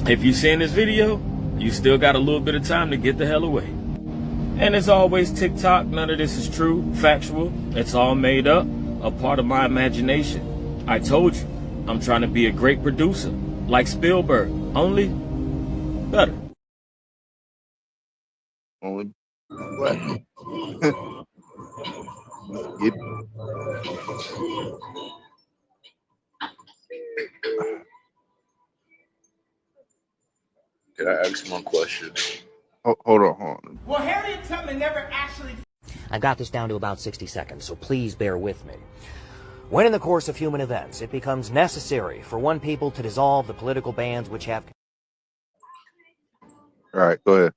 If you're seeing this video, you still got a little bit of time to get the hell away. And as always, TikTok, none of this is true, factual. It's all made up, a part of my imagination. I told you, I'm trying to be a great producer, like Spielberg, only better. Only what? Can I ask one question? Hold on. Well, Harriet Tubman never actually... I've got this down to about 60 seconds, so please bear with me. When in the course of human events it becomes necessary for one people to dissolve the political bands which have... All right, go ahead.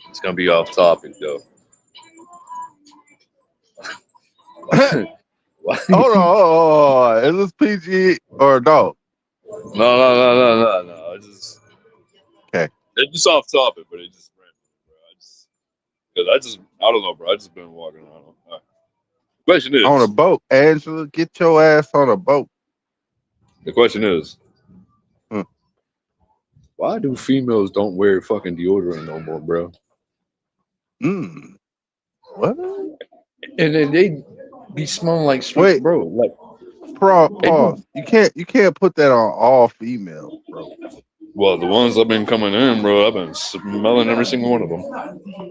It's going to be off topic, though. Hold on. Is this PG or adult? No. It's just... Okay. It's just off topic, but it just ran, bro. I don't know, bro. I just been walking around. Question On a is, boat, Angela, get your ass on a boat. the question is, why do females don't wear fucking deodorant no more, bro? What? And then they be smelling like straight, bro. Like, pause. You can't put that on all females, bro. well, the ones I've been coming in, bro, I've been smelling every single one of them.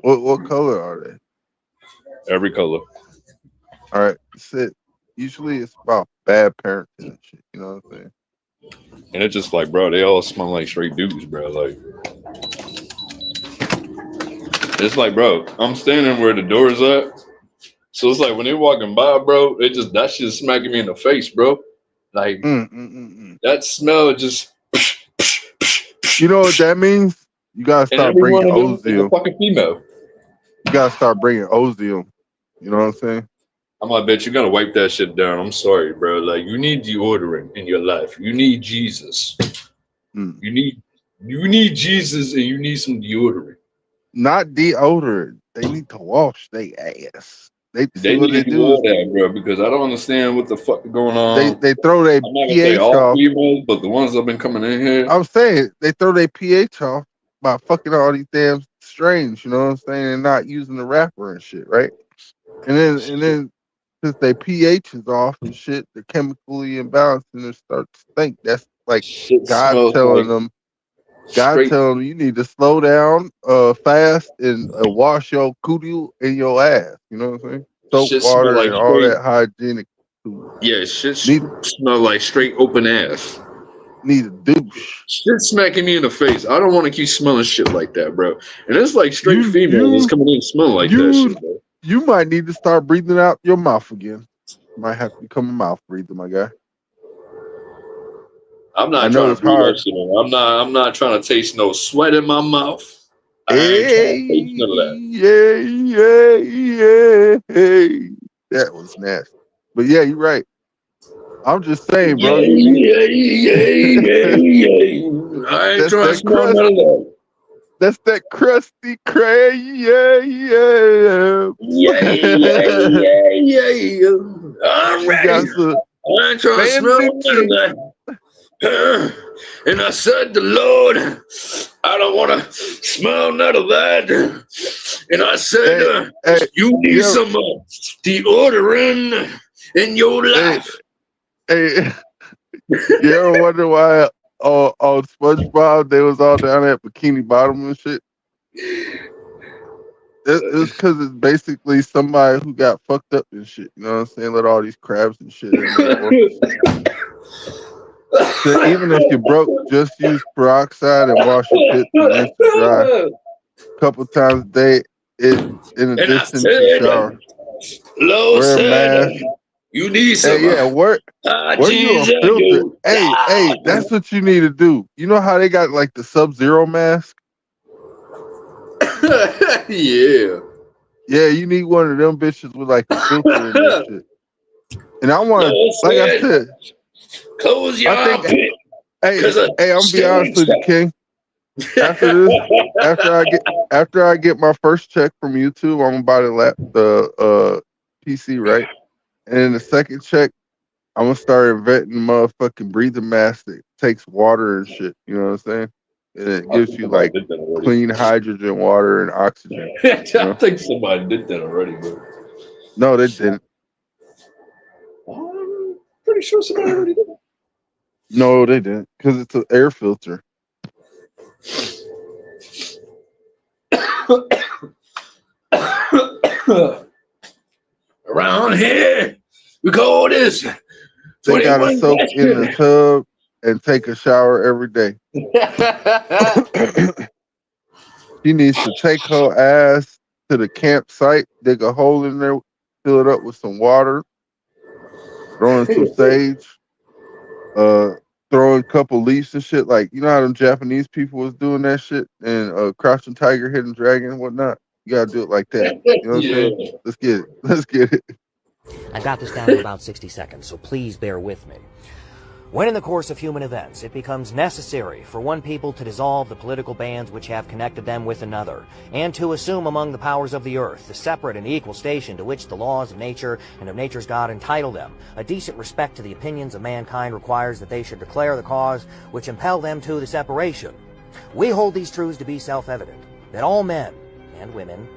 What color are they? Every color. All right, usually it's about bad parenting and shit. You know what I'm saying? And it's just like, bro, they all smell like straight dudes, bro. Like, it's like, bro, I'm standing where the door is at. So it's like when they're walking by, bro, that shit's smacking me in the face, bro. Like, that smell just. You know what that means? You gotta And start every bringing one of them is a Ozium. fucking female. You gotta start bringing Ozium. You know what I'm saying? I'm like, bitch, you gotta wipe that shit down. I'm sorry, bro. Like, you need deodorant in your life. You need Jesus. You need Jesus, and you need some deodorant. Not deodorant. They need to wash their ass. They need to do all that, bro, because I don't understand what the fuck is going on. They throw their I'm not gonna say pH all off. females, but the ones that have been coming in here. I'm saying they throw their pH off by fucking all these damn strains. You know what I'm saying? And not using the wrapper and shit, right? And then since their pH is off and shit, they're chemically imbalanced and it starts to stink. That's like God telling them. God telling them you need to slow down, fast, and wash your cootie and your ass. You know what I'm saying? Soap, Shit water, smell like and all straight- that hygienic food. Yeah, shit smell like straight open ass. Need a douche. Shit smacking me in the face. I don't want to keep smelling shit like that, bro. And it's like straight females that's coming in smelling like that shit, bro. You might need to start breathing out your mouth again. Might have to become a mouth breather, my guy. I'm not trying to breathe that shit in. I'm not trying to taste no sweat in my mouth. I ain't trying to taste none of that. Yeah. That was nasty. But yeah, you're right. I'm just saying, bro. Yeah. I ain't trying to smell none of that. That's that crusty cray. Yeah. I'm ready. I ain't trying to smell none of that. And I said, the Lord, I don't want to smell none of that. And I said, you need some deodorant in your life. Hey, you ever wonder why on SpongeBob they was all down at Bikini Bottom and shit? It's because it's basically somebody who got fucked up and shit. You know what I'm saying? Let all these crabs and shit in there. So even if you're broke, just use peroxide and wash your pits and rinse it dry a couple times a day. In addition to shower, wear a mask. You need some. Where you a filter? Hey, that's what you need to do. You know how they got like the Sub-Zero mask? Yeah, you need one of them bitches with like a filter in that shit. And I want to, like I said, close your armpit. Hey, I'm gonna be honest with you, King. After this, after I get my first check from YouTube, I'm gonna buy the PC, right? And then the second check, I'm gonna start inventing motherfucking breathing mask that takes water and shit. You know what I'm saying? And it gives you like clean hydrogen, water, and oxygen. I think somebody did that already, bro. No, they didn't. I'm pretty sure somebody already did it. No, they didn't, because it's an air filter. Around here, we call this. They gotta soak in the tub and take a shower every day. She needs to take her ass to the campsite, dig a hole in there, fill it up with some water, throw in some sage, throw in a couple leaves and shit. Like, you know how them Japanese people was doing that shit and Crouching Tiger, Hidden Dragon and whatnot? You gotta do it like that. You know what I'm saying? Let's get it. I got this down to about 60 seconds, so please bear with me. When in the course of human events it becomes necessary for one people to dissolve the political bands which have connected them with another, and to assume among the powers of the earth the separate and equal station to which the laws of nature and of nature's God entitle them, a decent respect to the opinions of mankind requires that they should declare the cause which impel them to the separation. We hold these truths to be self-evident, that all men and women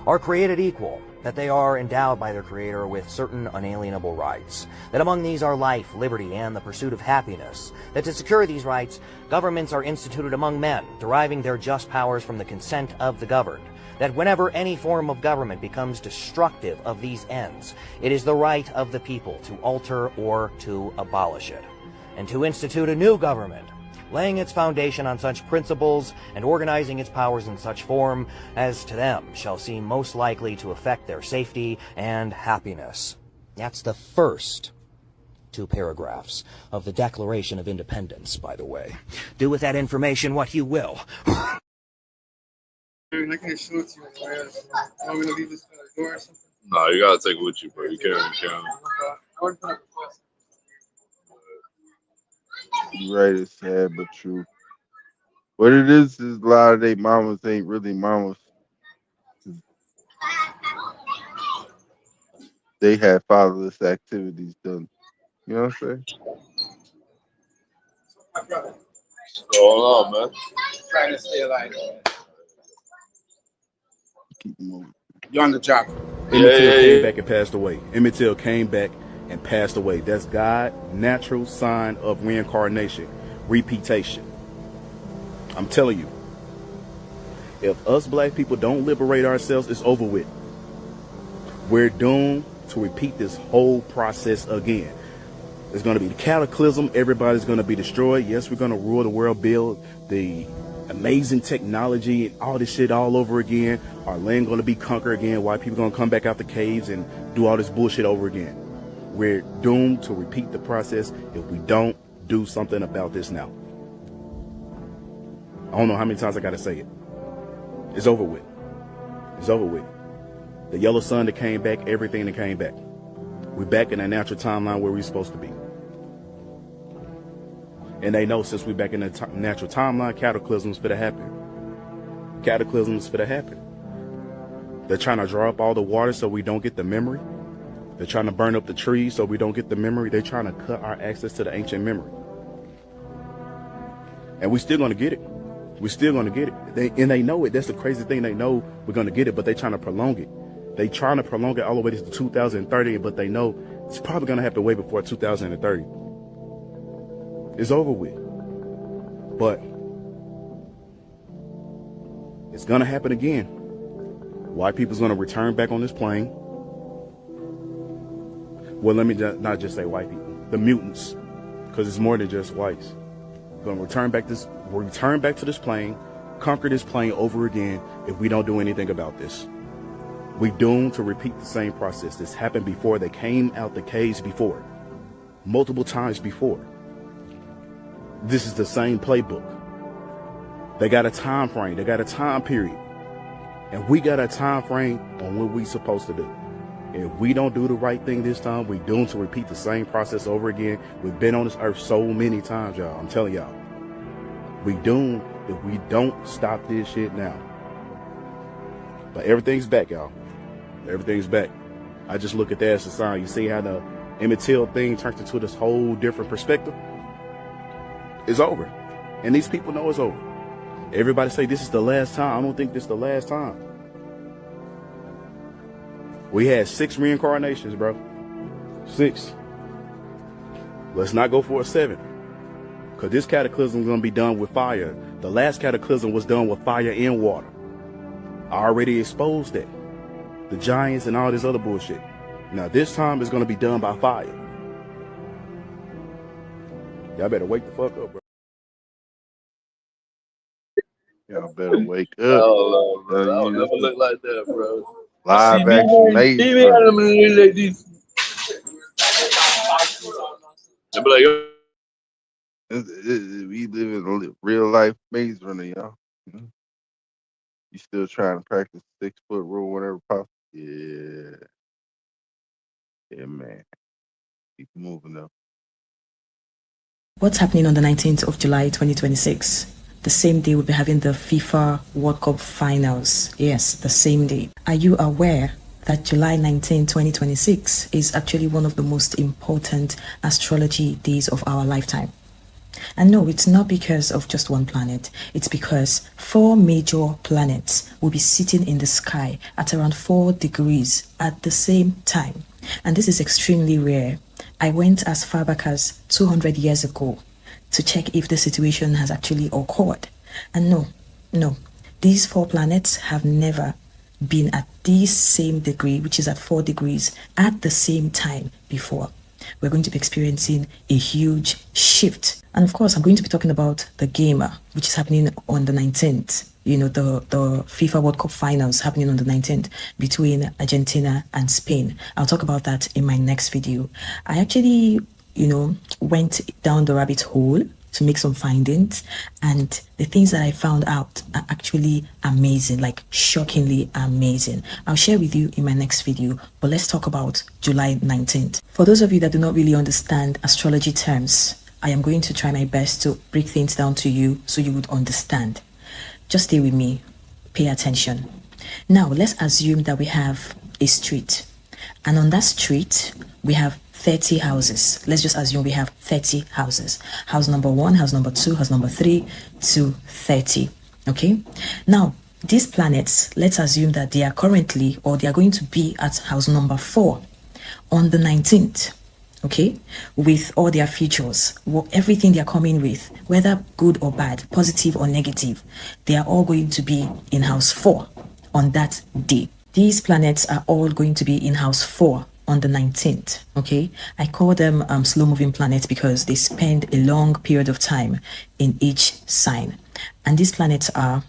are created equal, that they are endowed by their Creator with certain unalienable rights, that among these are life, liberty, and the pursuit of happiness, that to secure these rights, governments are instituted among men, deriving their just powers from the consent of the governed, that whenever any form of government becomes destructive of these ends, it is the right of the people to alter or to abolish it, and to institute a new government, laying its foundation on such principles and organizing its powers in such form as to them shall seem most likely to affect their safety and happiness. That's the first 2 paragraphs of the Declaration of Independence, by the way. Do with that information what you will. I can't show it to you anywhere. Want me to leave this at the door or something? Nah, you gotta take it with you, bro. You can't. You right, it's sad but true. What it is a lot of they mamas ain't really mamas. They have fatherless activities done. You know what I'm saying? What's going on, man? Trying to stay alive. Keep moving. You're on the job. Emmett Till came back and passed away. Emmett Till came back and passed away. That's God's natural sign of reincarnation, repeatation. I'm telling you, if us black people don't liberate ourselves, it's over with. We're doomed to repeat this whole process again. There's going to be the cataclysm. Everybody's going to be destroyed. Yes, we're going to rule the world, build the amazing technology and all this shit all over again. Our land going to be conquered again. White people going to come back out the caves and do all this bullshit over again. We're doomed to repeat the process if we don't do something about this now. I don't know how many times I got to say it. It's over with. It's over with. The yellow sun that came back, everything that came back. We're back in that natural timeline where we're supposed to be. And they know since we're back in the natural timeline, cataclysms finna happen. Cataclysms finna happen. They're trying to draw up all the water so we don't get the memory. They're trying to burn up the trees so we don't get the memory. They're trying to cut our access to the ancient memory. And we're still going to get it. We're still going to get it. They know it. That's the crazy thing. They know we're going to get it, but they're trying to prolong it. They trying to prolong it all the way to 2030, but they know it's probably going to have to wait before 2030. It's over with. But it's going to happen again. White people's going to return back on this plane. Well, let me not just say white people. The mutants, because it's more than just whites. Going to return back to this plane, conquer this plane over again if we don't do anything about this. We doomed to repeat the same process. This happened before. They came out the caves before. Multiple times before. This is the same playbook. They got a time frame. They got a time period. And we got a time frame on what we supposed to do. If we don't do the right thing this time, we doomed to repeat the same process over again. We've been on this earth so many times, y'all. I'm telling y'all. We doomed if we don't stop this shit now. But everything's back, y'all. Everything's back. I just look at that as a sign. You see how the Emmett Till thing turned into this whole different perspective? It's over. And these people know it's over. Everybody say this is the last time. I don't think this is the last time. We had 6 reincarnations, bro. 6. Let's not go for a 7th. Because this cataclysm is going to be done with fire. The last cataclysm was done with fire and water. I already exposed that. The giants and all this other bullshit. Now this time it's going to be done by fire. Y'all better wake the fuck up, bro. Y'all better wake up. Oh, bro. I don't never look like that, bro. Live action made. Like this. They be like, We live in a real life maze runner, y'all. You still trying to practice 6-foot rule, whatever possible? Yeah. Yeah, man. Keep moving up. What's happening on the 19th of July 2026? The same day we'll be having the FIFA World Cup finals. Yes, the same day. Are you aware that July 19, 2026 is actually one of the most important astrology days of our lifetime? And no, it's not because of just one planet. It's because 4 major planets will be sitting in the sky at around 4 degrees at the same time. And this is extremely rare. I went as far back as 200 years ago to check if the situation has actually occurred. And no, these 4 planets have never been at this same degree, which is at 4 degrees, at the same time before. We're going to be experiencing a huge shift. And of course, I'm going to be talking about the game, which is happening on the 19th. You know, the FIFA World Cup finals happening on the 19th between Argentina and Spain. I'll talk about that in my next video. I actually, went down the rabbit hole to make some findings, and the things that I found out are actually amazing, like shockingly amazing. I'll share with you in my next video, but let's talk about July 19th. For those of you that do not really understand astrology terms, I am going to try my best to break things down to you so you would understand. Just stay with me, pay attention. Now, let's assume that we have a street, and on that street, we have 30 houses. Let's just assume we have 30 houses. House number 1, house number 2, house number 3 to 30. Okay? Now, these planets, let's assume that they are currently, or they are going to be at house number 4 on the 19th. Okay, with all their features, everything they are coming with, whether good or bad, positive or negative, they are all going to be in house 4 on that day. These planets are all going to be in house 4 on the 19th. Okay, I call them slow moving planets because they spend a long period of time in each sign. And these planets are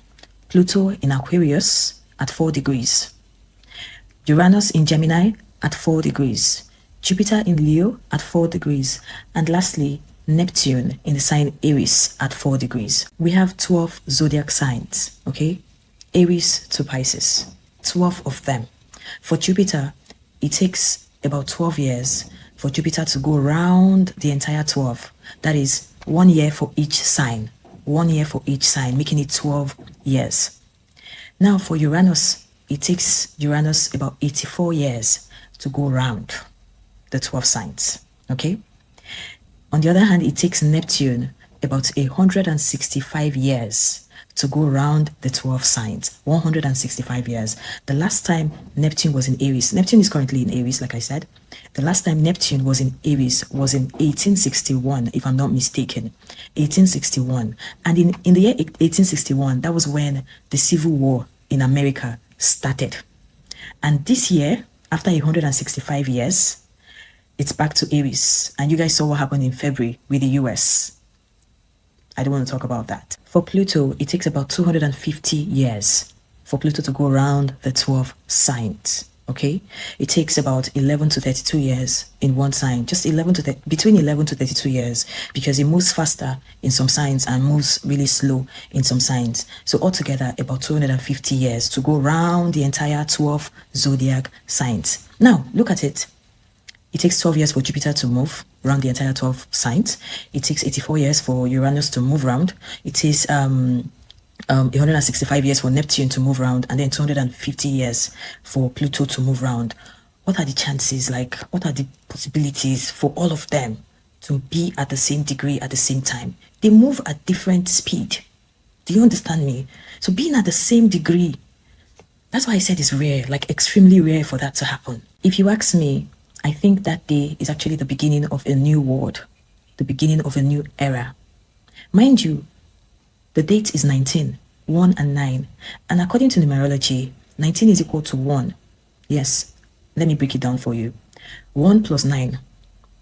Pluto in Aquarius at 4 degrees, Uranus in Gemini at 4 degrees, Jupiter in Leo at 4 degrees, and lastly, Neptune in the sign Aries at 4 degrees. We have 12 zodiac signs, okay? Aries to Pisces, 12 of them. For Jupiter, it takes about 12 years for Jupiter to go around the entire 12. That is 1 year for each sign. 1 year for each sign, making it 12 years. Now for Uranus, it takes Uranus about 84 years to go around the 12 signs, okay? On the other hand, it takes Neptune about 165 years to go around the 12 signs. 165 years. The last time Neptune was in Aries, Neptune is currently in Aries, like I said. The last time Neptune was in Aries was in 1861, if I'm not mistaken. 1861. And in the year 1861, that was when the Civil War in America started. And this year, after 165 years, it's back to Aries. And you guys saw what happened in February with the US. I don't want to talk about that. For Pluto, it takes about 250 years for Pluto to go around the 12 signs. Okay? It takes about 11 to 32 years in one sign. Just between 11 to 32 years, because it moves faster in some signs and moves really slow in some signs. So altogether, about 250 years to go around the entire 12 zodiac signs. Now, look at it. It takes 12 years for Jupiter to move around the entire 12 signs. It takes 84 years for Uranus to move around. It takes 165 years for Neptune to move around, and then 250 years for Pluto to move around. What are the chances, what are the possibilities for all of them to be at the same degree at the same time? They move at different speed. Do you understand me? So being at the same degree, that's why I said it's rare, extremely rare for that to happen. If you ask me, I think that day is actually the beginning of a new world, the beginning of a new era. Mind you, the date is 19, 1 and 9. And according to numerology, 19 is equal to 1. Yes, let me break it down for you. 1 plus 9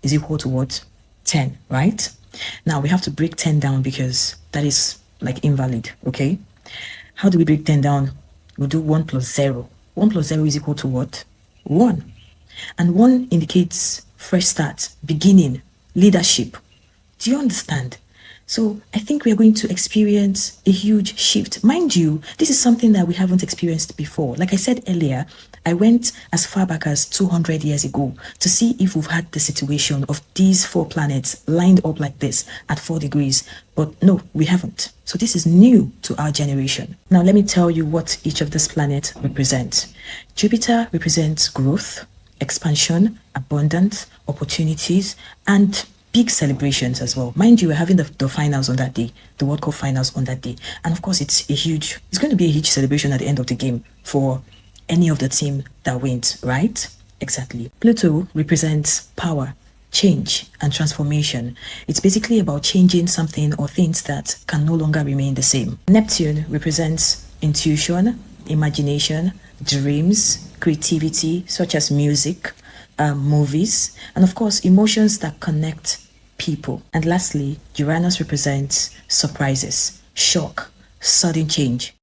is equal to what? 10, right? Now we have to break 10 down because that is invalid, okay? How do we break 10 down? We'll do 1 plus 0. 1 plus 0 is equal to what? 1. And 1 indicates fresh start, beginning, leadership. Do you understand? So I think we are going to experience a huge shift. Mind you, this is something that we haven't experienced before. Like I said earlier, I went as far back as 200 years ago to see if we've had the situation of these 4 planets lined up like this at 4 degrees. But no, we haven't. So this is new to our generation. Now let me tell you what each of these planets represents. Jupiter represents growth, expansion, abundance, opportunities, and big celebrations as well. Mind you, we're having the finals on that day, the World Cup finals on that day. And of course, it's going to be a huge celebration at the end of the game for any of the team that wins, right? Exactly. Pluto represents power, change, and transformation. It's basically about changing something or things that can no longer remain the same. Neptune represents intuition, imagination, dreams, creativity, such as music, movies, and of course, emotions that connect people. And lastly, Uranus represents surprises, shock, sudden change.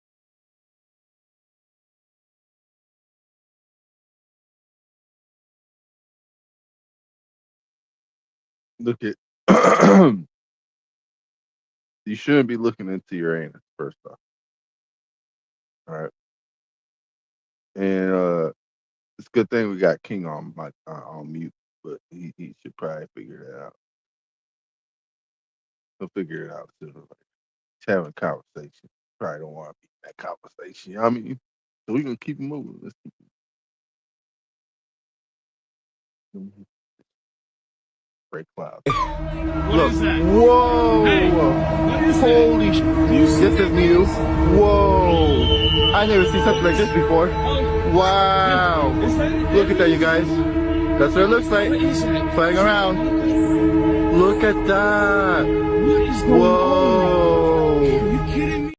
Look at you shouldn't be looking into Uranus first off. All right. And it's a good thing we got King on mute, but he should probably figure that out. He'll figure it out sooner or later. He's having a conversation. Probably don't want to be in that conversation. You know what I mean? So we're gonna keep it moving. Let's keep it moving. Break clouds. Look. Whoa! Hey, Holy sh! This is new. Whoa! I never seen something like this before. Wow! Look at that, you guys. That's what it looks like. Flying around. Look at that. Whoa! Are you kidding me?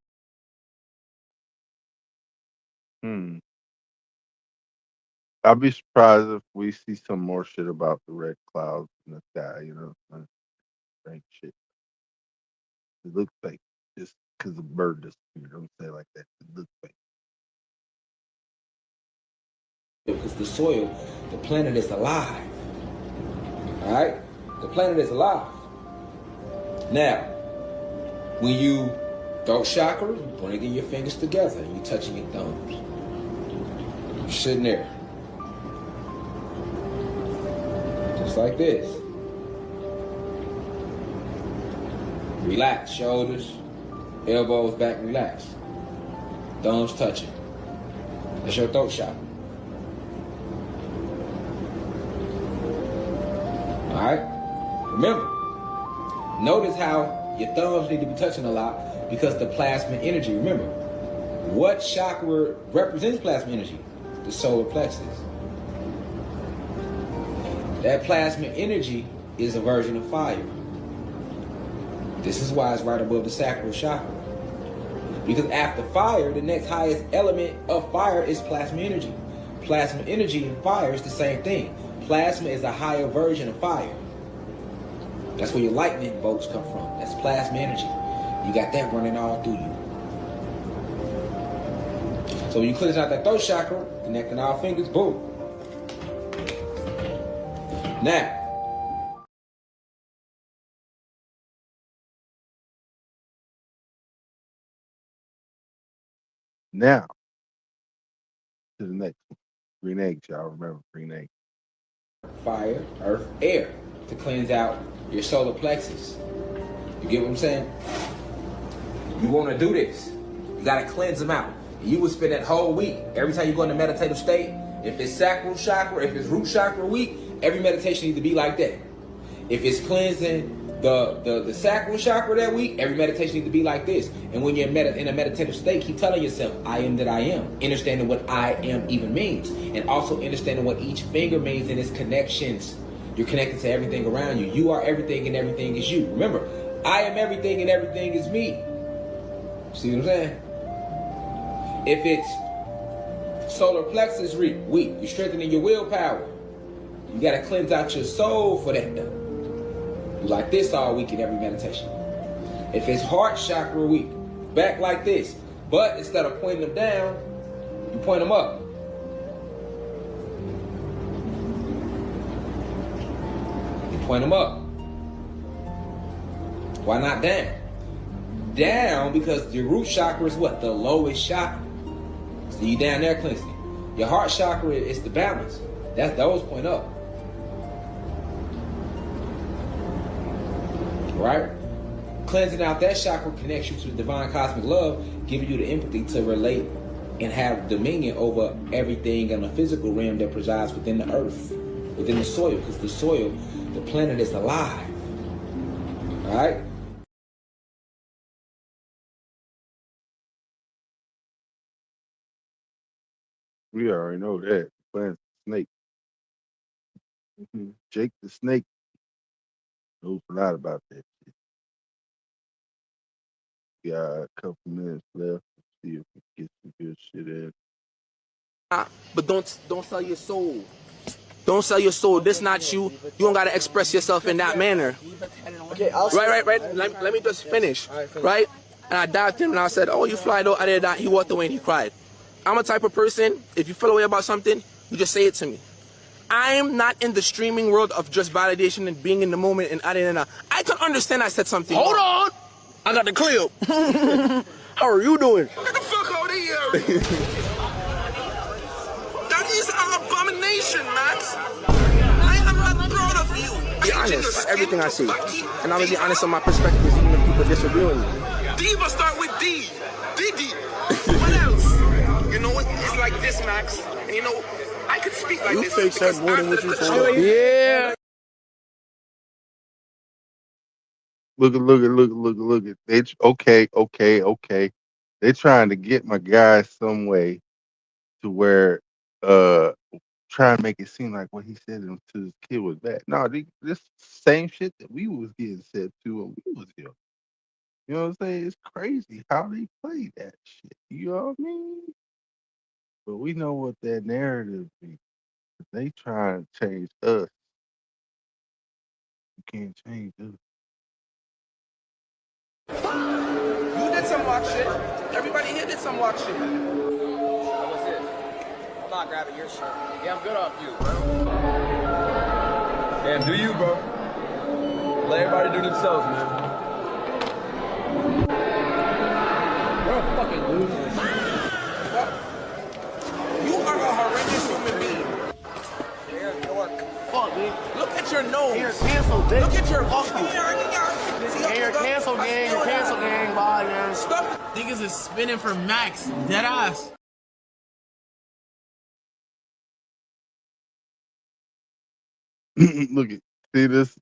I'll be surprised if we see some more shit about the red clouds in the sky, you know? Strange shit. It looks fake just because the bird disappeared. Don't say it like that. It looks fake. Because the soil, the planet is alive. All right? The planet is alive. Now, when you throat chakra, you're bringing your fingers together and you're touching your thumbs. You're sitting there. Just like this. Relax, shoulders, elbows back, relax. Thumbs touching. That's your throat chakra. All right? Remember, notice how your thumbs need to be touching a lot because the plasma energy, remember, what chakra represents plasma energy? The solar plexus. That plasma energy is a version of fire. This is why it's right above the sacral chakra. Because after fire, the next highest element of fire is plasma energy. Plasma energy and fire is the same thing. Plasma is a higher version of fire. That's where your lightning bolts come from. That's plasma energy. You got that running all through you. So when you cleanse out that throat chakra, connecting all fingers, boom. Now, to the next one. Green eggs, y'all remember green eggs. Fire, earth, air to cleanse out your solar plexus. You get what I'm saying? You want to do this. You got to cleanse them out. And you would spend that whole week, every time you go into meditative state, if it's sacral chakra, if it's root chakra week, every meditation needs to be like that. If it's cleansing the sacral chakra that week, every meditation needs to be like this. And when you're in a meditative state, keep telling yourself, I am that I am. Understanding what I am even means. And also understanding what each finger means in its connections. You're connected to everything around you. You are everything and everything is you. Remember, I am everything and everything is me. See what I'm saying? If it's solar plexus week, you're strengthening your willpower. You got to cleanse out your soul for that though. You like this all week in every meditation. If it's heart chakra week, back like this. But instead of pointing them down, you point them up. You point them up. Why not down? Down because your root chakra is what? The lowest chakra. So you down there cleansing. Your heart chakra is the balance. That's those point up. Right? Cleansing out that chakra connects you to the divine cosmic love, giving you the empathy to relate and have dominion over everything in the physical realm that presides within the earth, within the soil, because the soil, the planet is alive. All right? We already know that. Plant snake. Jake the Snake knows a lot about that shit. We got a couple minutes left. Let's see if we can get some good shit in. But don't sell your soul. Don't sell your soul. This not you. You don't gotta express yourself in that manner. Okay, right. Let me just finish. Right? And I dived in and I said, "Oh, you fly though." I did that. He walked away and he cried. I'm a type of person. If you feel away about something, you just say it to me. I'm not in the streaming world of just validation and being in the moment and I can understand I said something. Hold on! I got the clip. How are you doing? Get the fuck out of here! That is an abomination, Max. I am not proud of you. Be honest, everything I see. And I'm gonna be honest on my perspectives, even if people disagree with me. Diva start with D. Diddy. What else? You know, it's like this, Max. And you know, I could speak like this. You fake that more than what you told. Yeah. Look at. They okay. They're trying to get my guy some way to where try and make it seem like what he said to his kid was bad. No, this same shit that we was getting said to when we was here. You know what I'm saying? It's crazy how they play that shit. You know what I mean? But we know what that narrative be. They try and change us. You can't change us. You did some walk shit. Everybody here did some walk shit. What's it? I'm not grabbing your shit. Yeah, I'm good off you, bro. Damn, do you, bro? Let everybody do themselves, man. You're a fucking loser. You are a horrendous human being. Fuck, dude. Look at your nose. You're canceled, bitch. Look at your You're canceled, gang. You're canceled, gang. Bye, man. Stop. Niggas is spinning for Max. Dead ass. Look at, see this?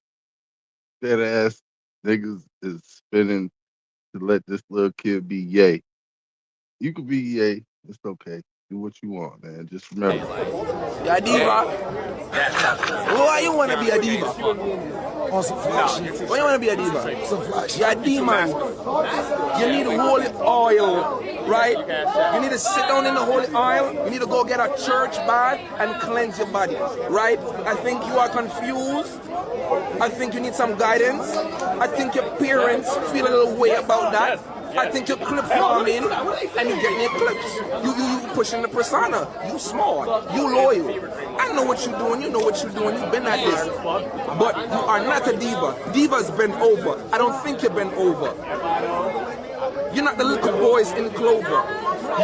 That ass niggas is spinning to let this little kid be yay. You could be yay. It's okay. Do what you want, man. Just remember. You're a diva. Why you want to be a diva? Why you want to be a diva? You're a demon. You need holy oil, right? You need to sit down in the holy oil. You need to go get a church bath and cleanse your body, right? I think you are confused. I think you need some guidance. I think your parents feel a little way about that. I think you're clip farming and you're getting your clips. You pushing the persona. You smart. You loyal. I know what you're doing. You know what you're doing. You've been at this. But you are not a diva. Diva's been over. I don't think you've been over. You're not the little boys in Clover.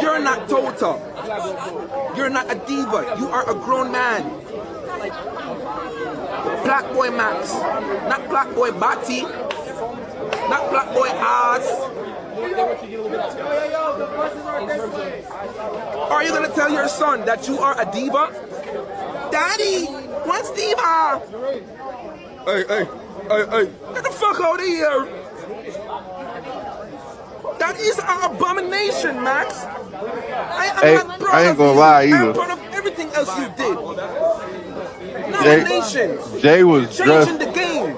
You're not Tota. You're not a diva. You are a grown man. Black boy Max. Not black boy Batty. Not black boy Oz. Are you gonna tell your son that you are a diva? Daddy, what's diva? Hey, get the fuck out of here. That is an abomination, Max. I ain't gonna lie either. I'm proud of everything else you did. Jay was changing the game.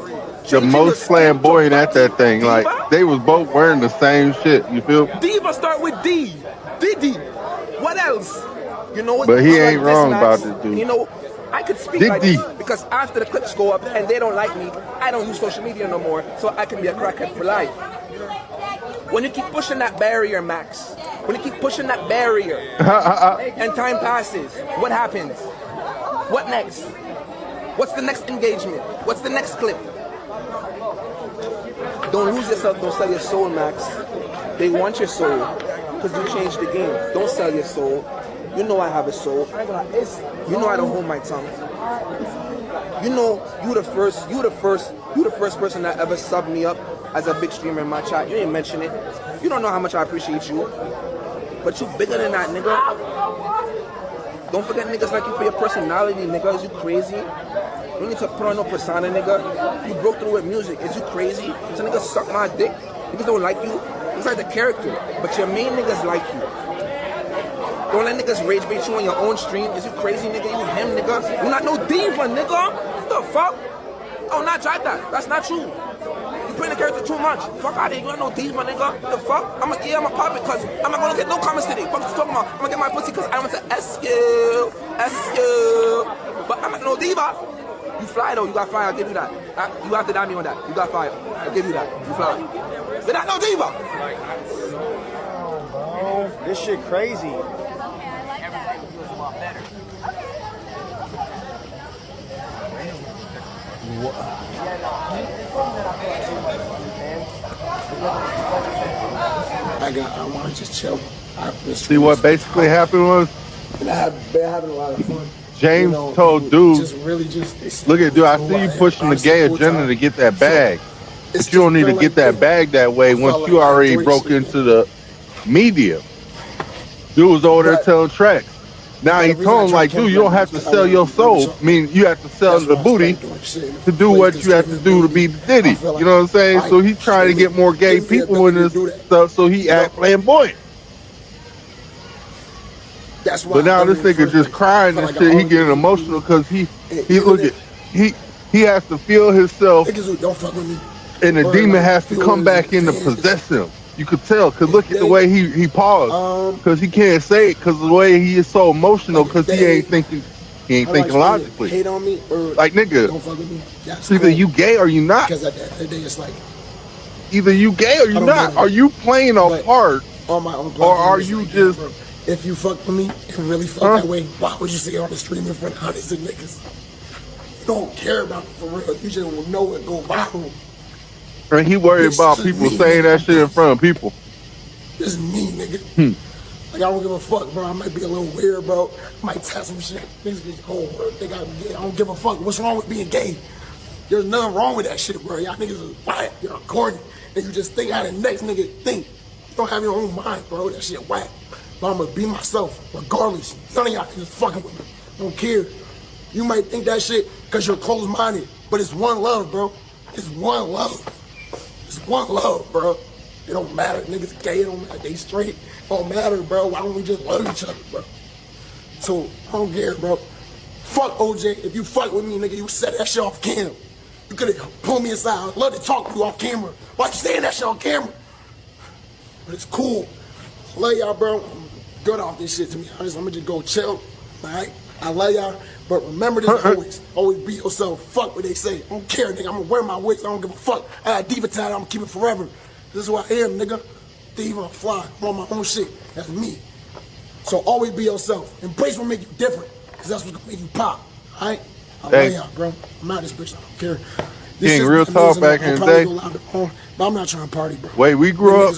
The most flamboyant at that thing. Like, they was both wearing the same shit. You feel? Diva start with D. Diddy. What else? You know what? But he ain't wrong about this, dude. You know, I could speak like this because after the clips go up and they don't like me, I don't use social media no more, so I can be a crackhead for life. When you keep pushing that barrier, Max, when you keep pushing that barrier and time passes, what happens? What next? What's the next engagement? What's the next clip? Don't lose yourself. Don't sell your soul, Max. They want your soul because you changed the game. Don't sell your soul. You know I have a soul. You know I don't hold my tongue. You know you the first person that ever subbed me up as a big streamer in my chat. You ain't mention it. You don't know how much I appreciate you. But you bigger than that, nigga. Don't forget niggas like you for your personality, nigga. Is you crazy? You don't need to put on no persona, nigga. You broke through with music. Is you crazy? So niggas suck my dick. Niggas don't like you. It's like the character. But your main niggas like you. Don't let niggas rage bait you on your own stream. Is you crazy, nigga? You him, nigga. You not no diva, nigga. What the fuck? Oh, not drive that. That's not true. You playing the character too much. Fuck out of here. You not no diva, nigga. What the fuck? I'ma pop it because I'm not gonna get no comments today. Fuck you talking about? I'm gonna get my pussy because I want to S-U. But I'm not no diva. You fly though. You got fire. I'll give you that. You have to dime me on that. You got fire. I'll give you that. You fly. You're not no diva. Oh, bro. This shit crazy. I want to just chill. See what basically happened was? And I have been having a lot of fun. James told dude, just look at dude, I see you pushing the gay agenda to get that bag. But you don't need to get that bag that way once you already broke into the media. Dude was over there telling tracks. Now he told him like, dude, you don't have to sell your soul. I mean, you have to sell the booty to do what you have to do to be the Diddy. You know what I'm saying? So he trying to get more gay people in this stuff, so he act flamboyant. But now this nigga just crying and shit. He getting emotional because he has to feel himself, and the demon has to come back in to possess him. You could tell, cause look at the way he paused, cause he can't say it, cause the way he is so emotional, cause he ain't thinking logically. Hate on me or like nigga, don't fuck with me. either you gay or you not. Because at the end of the day, it's like either you gay or you not. Are you playing a part, on my own or are you just? If you fuck with me and really fuck that way, why would you say on the stream in front of hundreds of niggas? You don't care about it for real. You just know it go viral. And he worried about people saying that shit in front of people. This is me, nigga. Like, I don't give a fuck, bro. I might be a little weird, bro. I might test some shit. Things get whole world think I'm gay. I don't give a fuck. What's wrong with being gay? There's nothing wrong with that shit, bro. Y'all niggas is whack. You're corny. And you just think how the next nigga think. You don't have your own mind, bro. That shit whack. But I'm gonna be myself, regardless. None of y'all niggas fucking with me. I don't care. You might think that shit because you're closed-minded, but it's one love, bro. It's one love. It's one love, bro. It don't matter. Niggas gay, it don't matter. They straight. It don't matter, bro. Why don't we just love each other, bro? So, I don't care, bro. Fuck OJ. If you fuck with me, nigga, you set that shit off camera. You could've pulled me aside. I'd love to talk to you off camera. Why you saying that shit on camera? But it's cool. I love y'all, bro. I'm good off this shit, to be honest. I'm gonna just go chill, all right? I love y'all. But remember this always be yourself. Fuck what they say. I don't care, nigga. I'm gonna wear my wigs. I don't give a fuck. I got diva tag. I'm gonna keep it forever. This is who I am, nigga. Diva, fly. I'm on my own shit. That's me. So always be yourself. Embrace what make you different, because that's what's gonna make you pop. All right? I love y'all, bro. I'm out this bitch. I don't care. This King, real talk back in the day. But I'm not trying to party, bro. Wait, we grew up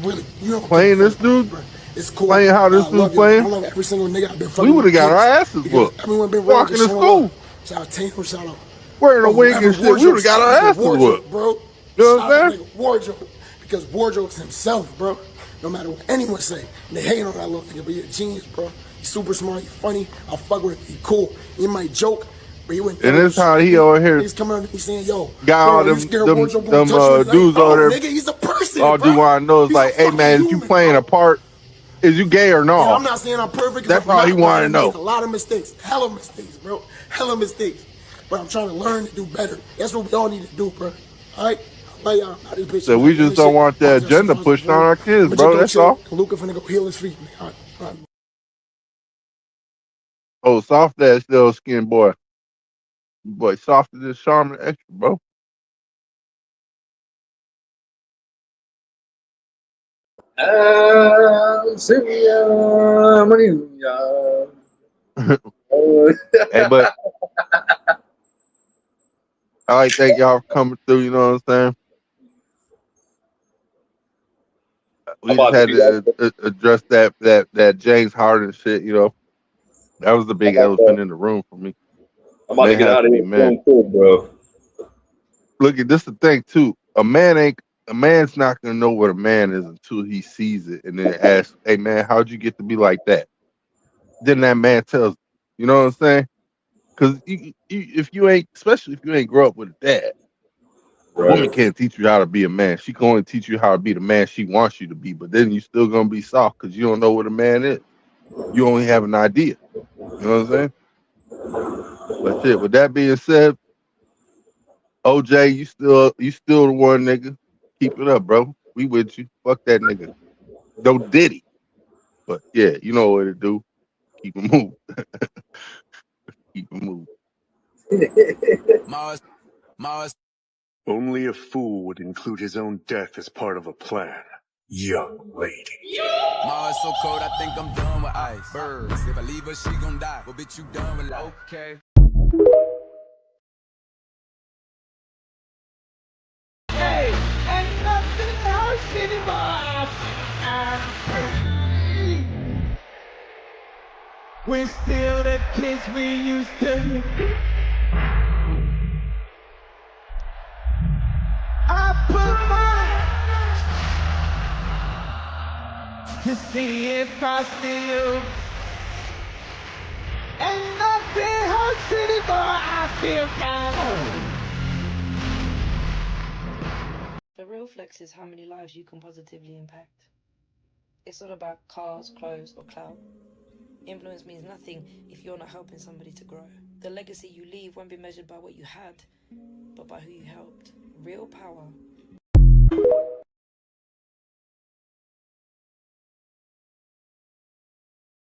really, you know, playing this dude. It's cool. Playing how this dude playing. I love every single nigga I've been fucking. We would have got our asses whooped. Everyone been walking to school. Shout out Tango, shout out. Wearing a wig and shit. We would have got our asses whooped, bro. You know what I'm saying? Wardrobe, because Wardrobe's himself, bro. No matter what anyone say, and they hate on that little nigga, but you're a genius, bro. He's super smart. He's funny. I'll fuck with him. He's cool. He might joke, but he wouldn't. And this how he over here. He's coming up and saying, "Yo, got all them dudes over there. Nigga, he's a person. All dude want to know is like, hey man, is you playing a part? Is you gay or no?" Yeah, I'm not saying I'm perfect. That's all he want to know. A lot of mistakes, hella mistakes, bro, hella mistakes. But I'm trying to learn to do better. That's what we all need to do, bro. All right. So we just don't want that agenda pushed on our kids, bro. That's all. Luca finna go heal his feet. All right. Oh, soft ass little skin boy. Boy, softer than Charmin Extra, bro. Hey, but I like thank y'all for coming through, you know what I'm saying? we just had to address that James Harden shit. You know, that was the big elephant in the room for me. I'm about to get out of here soon too, bro. Look, this the thing too. A man's not gonna know what a man is until he sees it and then asks, "Hey man, how'd you get to be like that?" Then that man tells, you know what I'm saying? Because if you ain't, especially if you ain't grow up with a dad, a woman can't teach you how to be a man. She can only teach you how to be the man she wants you to be. But then you still gonna be soft because you don't know what a man is. You only have an idea. You know what I'm saying? But shit. With that being said, OJ, you still the one, nigga. Keep it up, bro. We with you. Fuck that nigga. No Diddy. But yeah, you know what to do. Keep it moving. Keep it moving. Mars. Only a fool would include his own death as part of a plan. Young lady. Mars so cold, I think I'm done with ice. Birds, if I leave her, she gon' die. Well, bitch, you done with life. Okay. Hey, and nothing else anymore. We're still the kids we used to. I put my to see it past you. And nothing hurts anymore. I feel fine. The real flex is how many lives you can positively impact. It's not about cars, clothes, or clout. Influence means nothing if you're not helping somebody to grow. The legacy you leave won't be measured by what you had, but by who you helped. Real power